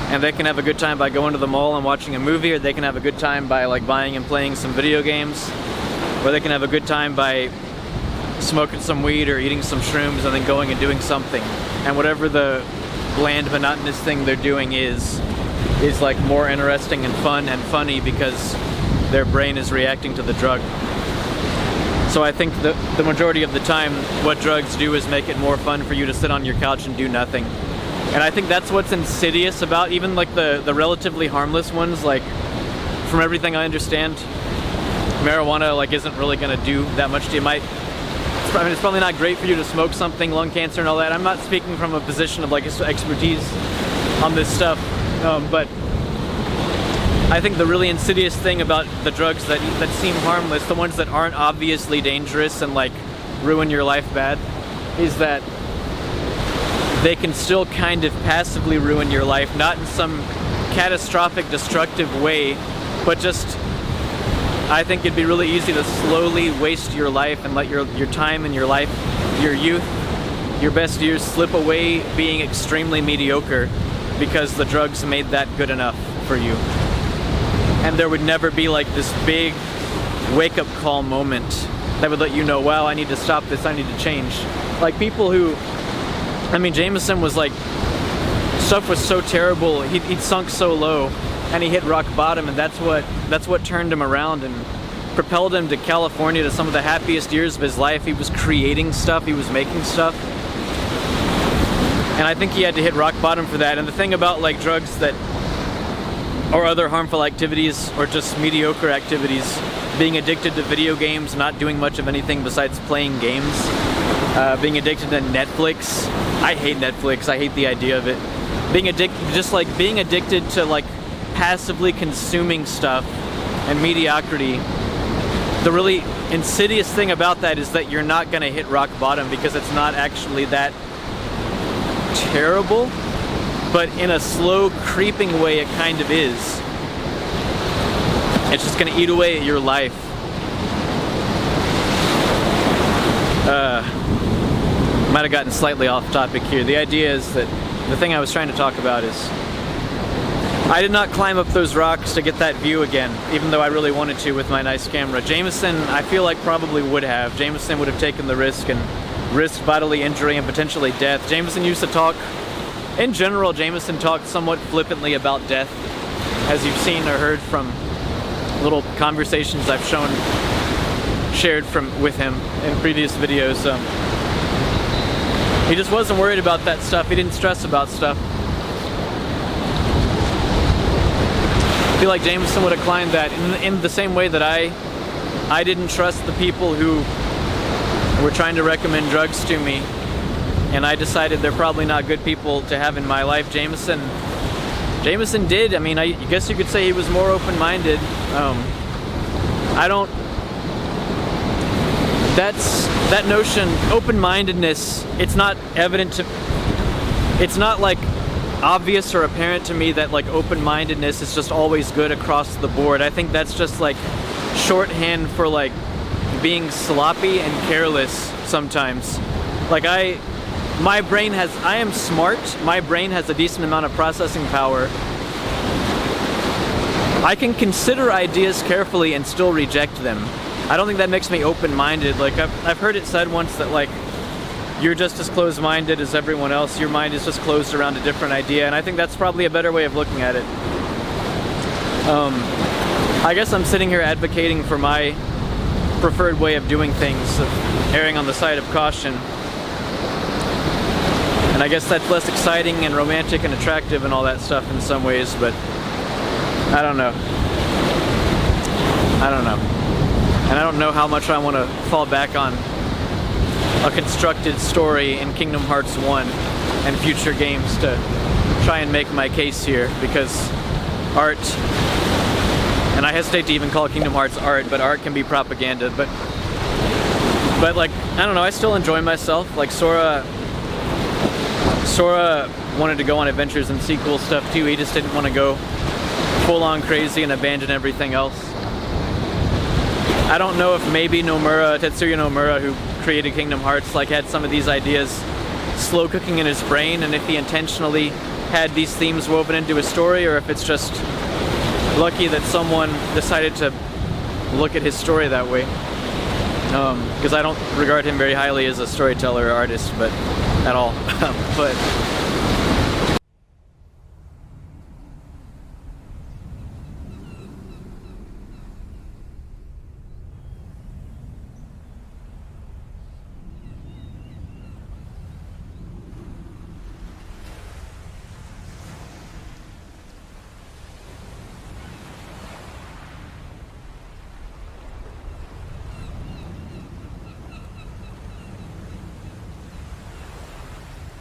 And they can have a good time by going to the mall and watching a movie, or they can have a good time by like buying and playing some video games, or they can have a good time by smoking some weed or eating some shrooms and then going and doing something. And whatever the bland, monotonous thing they're doing is like more interesting and fun and funny because their brain is reacting to the drug. So I think the majority of the time what drugs do is make it more fun for you to sit on your couch and do nothing. And I think that's what's insidious about even like the relatively harmless ones. Like, from everything I understand, marijuana like isn't really gonna do that much to you. I mean, it's probably not great for you to smoke something, lung cancer and all that. I'm not speaking from a position of like expertise on this stuff, but I think the really insidious thing about the drugs that seem harmless, the ones that aren't obviously dangerous and like ruin your life bad, is that they can still kind of passively ruin your life, not in some catastrophic, destructive way, but just, I think it'd be really easy to slowly waste your life and let your time and your life, your youth, your best years slip away being extremely mediocre because the drugs made that good enough for you. And there would never be like this big wake-up call moment that would let you know, wow, I need to stop this, I need to change. Like people who, I mean, Jamison was like, stuff was so terrible, he'd sunk so low, and he hit rock bottom, and that's what turned him around and propelled him to California to some of the happiest years of his life. He was creating stuff, he was making stuff, and I think he had to hit rock bottom for that. And the thing about like drugs that, or other harmful activities, or just mediocre activities, being addicted to video games, not doing much of anything besides playing games, being addicted to Netflix. I hate Netflix, I hate the idea of it. Being addicted to like passively consuming stuff and mediocrity. The really insidious thing about that is that you're not gonna hit rock bottom because it's not actually that terrible, but in a slow creeping way it kind of is. It's just gonna eat away at your life. Might have gotten slightly off topic here. The idea is that the thing I was trying to talk about is I did not climb up those rocks to get that view again, even though I really wanted to with my nice camera. Jamison, I feel like probably would have. Jamison would have taken the risk and risked bodily injury and potentially death. Jamison used to talk, in general, Jamison talked somewhat flippantly about death, as you've seen or heard from little conversations I've shared with him in previous videos. He just wasn't worried about that stuff. He didn't stress about stuff. I feel like Jamison would have climbed that in the same way that I didn't trust the people who were trying to recommend drugs to me, and I decided they're probably not good people to have in my life. Jamison did. I mean, I guess you could say he was more open-minded. That notion, open-mindedness, it's not evident to, it's not like obvious or apparent to me that like open-mindedness is just always good across the board. I think that's just like shorthand for like being sloppy and careless sometimes. Like I am smart, my brain has a decent amount of processing power. I can consider ideas carefully and still reject them. I don't think that makes me open-minded. Like I've heard it said once that like you're just as closed-minded as everyone else. Your mind is just closed around a different idea, and I think that's probably a better way of looking at it. I guess I'm sitting here advocating for my preferred way of doing things, of erring on the side of caution. And I guess that's less exciting and romantic and attractive and all that stuff in some ways, but I don't know. I don't know. And I don't know how much I want to fall back on a constructed story in Kingdom Hearts 1 and future games to try and make my case here, because art, and I hesitate to even call Kingdom Hearts art, but art can be propaganda, but like, I don't know, I still enjoy myself. Like Sora wanted to go on adventures and see cool stuff too. He just didn't want to go full on crazy and abandon everything else. I don't know if maybe Tetsuya Nomura, who created Kingdom Hearts, like had some of these ideas slow cooking in his brain, and if he intentionally had these themes woven into his story, or if it's just lucky that someone decided to look at his story that way. Because I don't regard him very highly as a storyteller or artist, but at all. But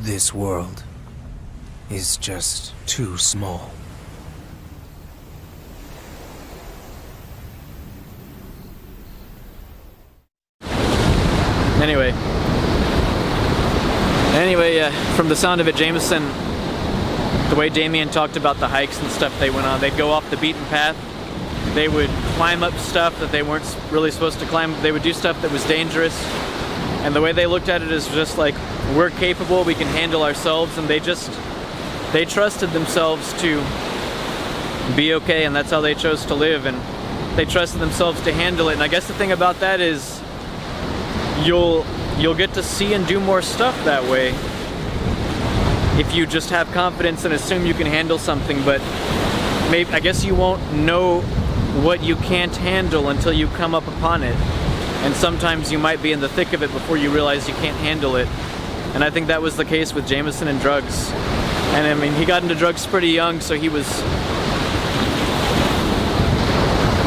this world is just too small. Anyway, from the sound of it, Jamison, the way Damien talked about the hikes and stuff they went on, they'd go off the beaten path, they would climb up stuff that they weren't really supposed to climb, they would do stuff that was dangerous, and the way they looked at it is just like, we're capable, we can handle ourselves, and they trusted themselves to be okay, and that's how they chose to live, and they trusted themselves to handle it. And I guess the thing about that is you'll get to see and do more stuff that way if you just have confidence and assume you can handle something. But I guess you won't know what you can't handle until you come up upon it, and sometimes you might be in the thick of it before you realize you can't handle it. And I think that was the case with Jamison and drugs. And I mean, he got into drugs pretty young, so he was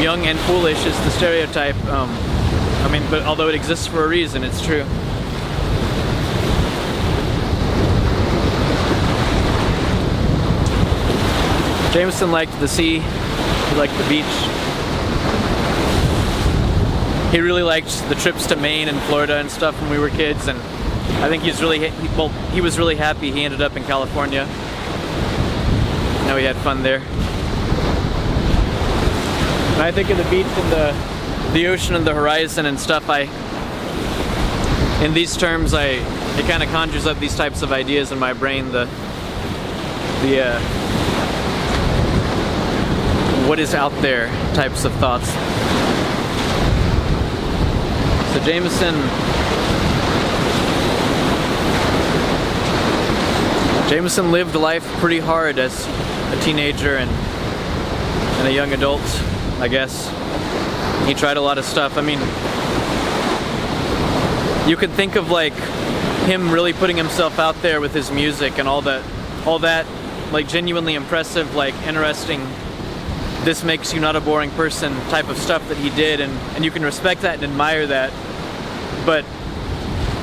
young and foolish is the stereotype. I mean, but although it exists for a reason, it's true. Jamison liked the sea, he liked the beach. He really liked the trips to Maine and Florida and stuff when we were kids, and I think he was really happy he ended up in California. You know, he had fun there. And I think of the beach and the ocean and the horizon and stuff, in these terms, it kind of conjures up these types of ideas in my brain, what is out there types of thoughts. So Jamison lived life pretty hard as a teenager and a young adult, I guess. He tried a lot of stuff. I mean, you could think of like him really putting himself out there with his music and all that like genuinely impressive, like interesting, this makes you not a boring person type of stuff that he did, and you can respect that and admire that. But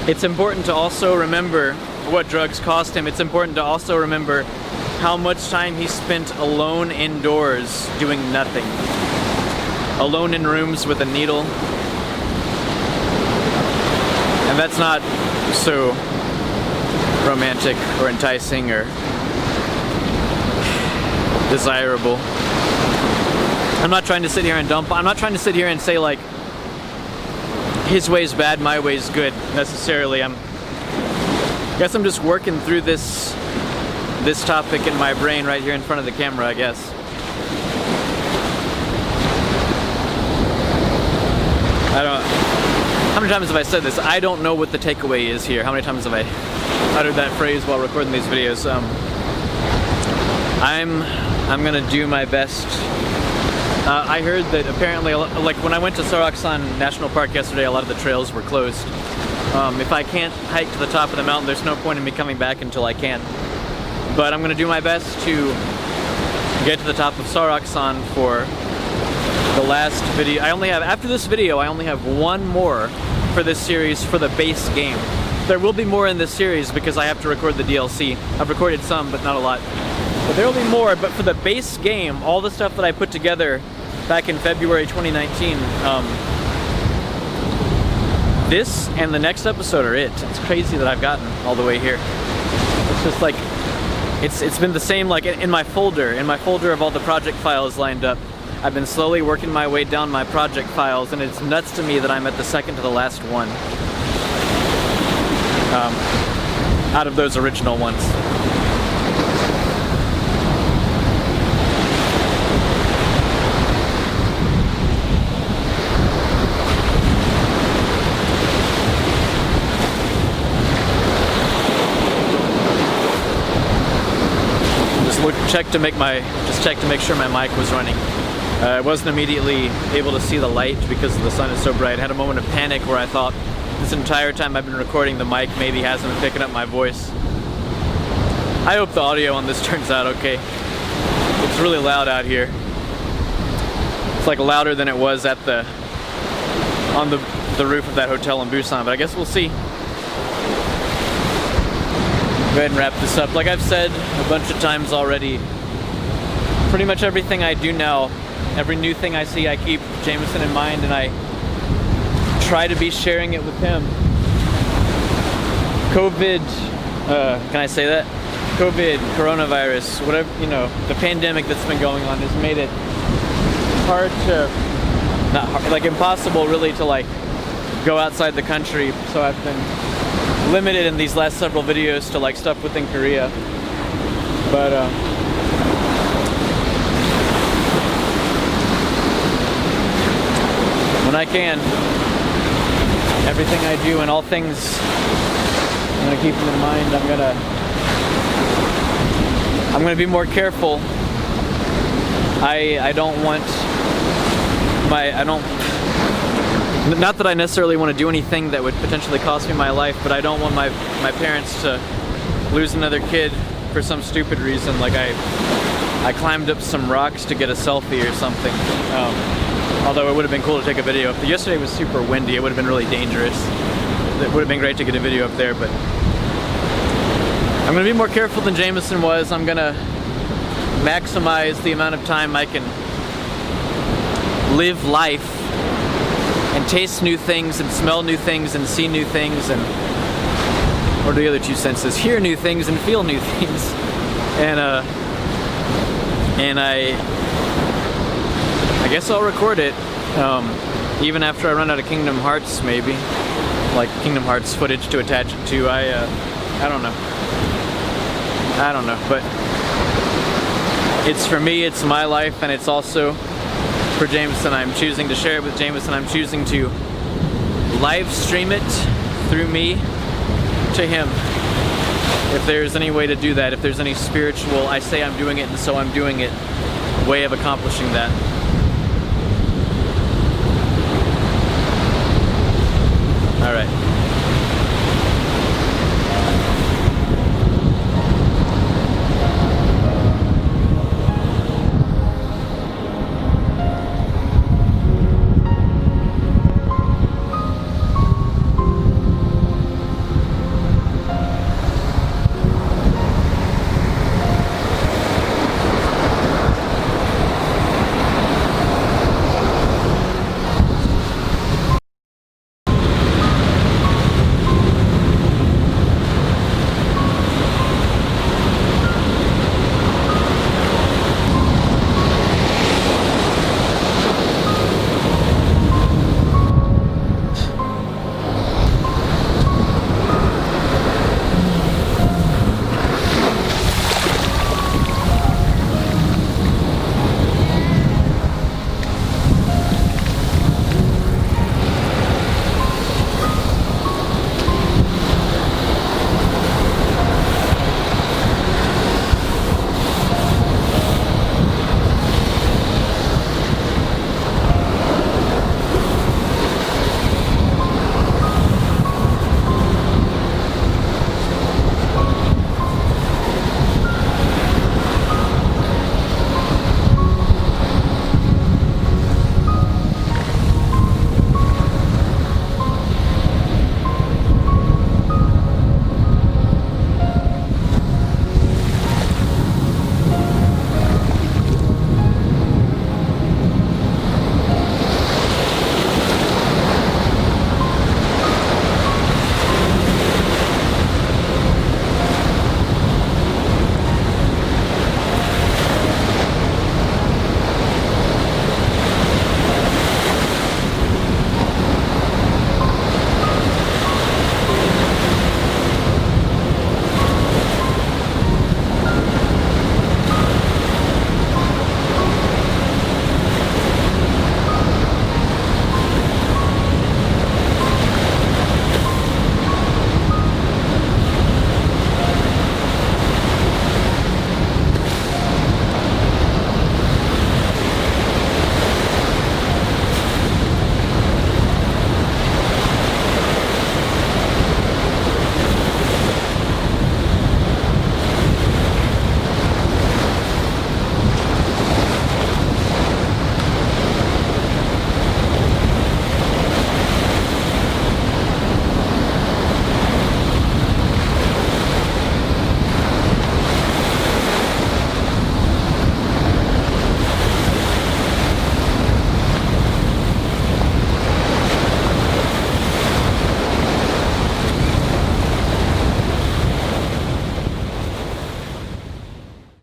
it's important to also remember what drugs cost him. It's important to also remember how much time he spent alone indoors doing nothing. Alone in rooms with a needle. And that's not so romantic or enticing or desirable. I'm not trying to sit here and I'm not trying to sit here and say like his way's bad, my way's good necessarily. I guess I'm just working through this topic in my brain right here in front of the camera, I guess. How many times have I said this? I don't know what the takeaway is here. How many times have I uttered that phrase while recording these videos? I'm gonna do my best. I heard that apparently, like when I went to Seoraksan National Park yesterday, a lot of the trails were closed. If I can't hike to the top of the mountain, there's no point in me coming back until I can. But I'm gonna do my best to get to the top of Seoraksan for the last video. After this video, I only have one more for this series for the base game. There will be more in this series because I have to record the DLC. I've recorded some, but not a lot. But there will be more, but for the base game, all the stuff that I put together back in February 2019, this and the next episode are it. It's crazy that I've gotten all the way here. It's just like, it's been the same like in my folder of all the project files lined up. I've been slowly working my way down my project files, and it's nuts to me that I'm at the second to the last one out of those original ones. Check to make sure my mic was running. I wasn't immediately able to see the light because the sun is so bright. I had a moment of panic where I thought this entire time I've been recording, the mic maybe hasn't been picking up my voice. I hope the audio on this turns out okay. It's really loud out here. It's like louder than it was on the roof of that hotel in Busan, but I guess we'll see. Go ahead and wrap this up. Like I've said a bunch of times already, pretty much everything I do now, every new thing I see, I keep Jamison in mind, and I try to be sharing it with him. COVID, can I say that? COVID, coronavirus, whatever, you know, the pandemic that's been going on has made it hard to, not hard, like impossible really to like go outside the country, so I've been limited in these last several videos to like stuff within Korea. But when I can, everything I do and all things, I'm gonna keep them in mind. I'm gonna be more careful. I don't want not that I necessarily want to do anything that would potentially cost me my life, but I don't want my parents to lose another kid for some stupid reason. Like I climbed up some rocks to get a selfie or something. Although it would have been cool to take a video. If yesterday was super windy, it would have been really dangerous. It would have been great to get a video up there, but I'm gonna be more careful than Jamison was. I'm gonna maximize the amount of time I can live life and taste new things and smell new things and see new things and, what are the other two senses? Hear new things and feel new things. And I guess I'll record it even after I run out of Kingdom Hearts, maybe. Like Kingdom Hearts footage to attach it to. I don't know, but it's for me, it's my life, and it's also for Jamison. I'm choosing to share it with Jamison. I'm choosing to live stream it through me to him. If there's any way to do that, if there's any spiritual, I say I'm doing it and so I'm doing it, way of accomplishing that.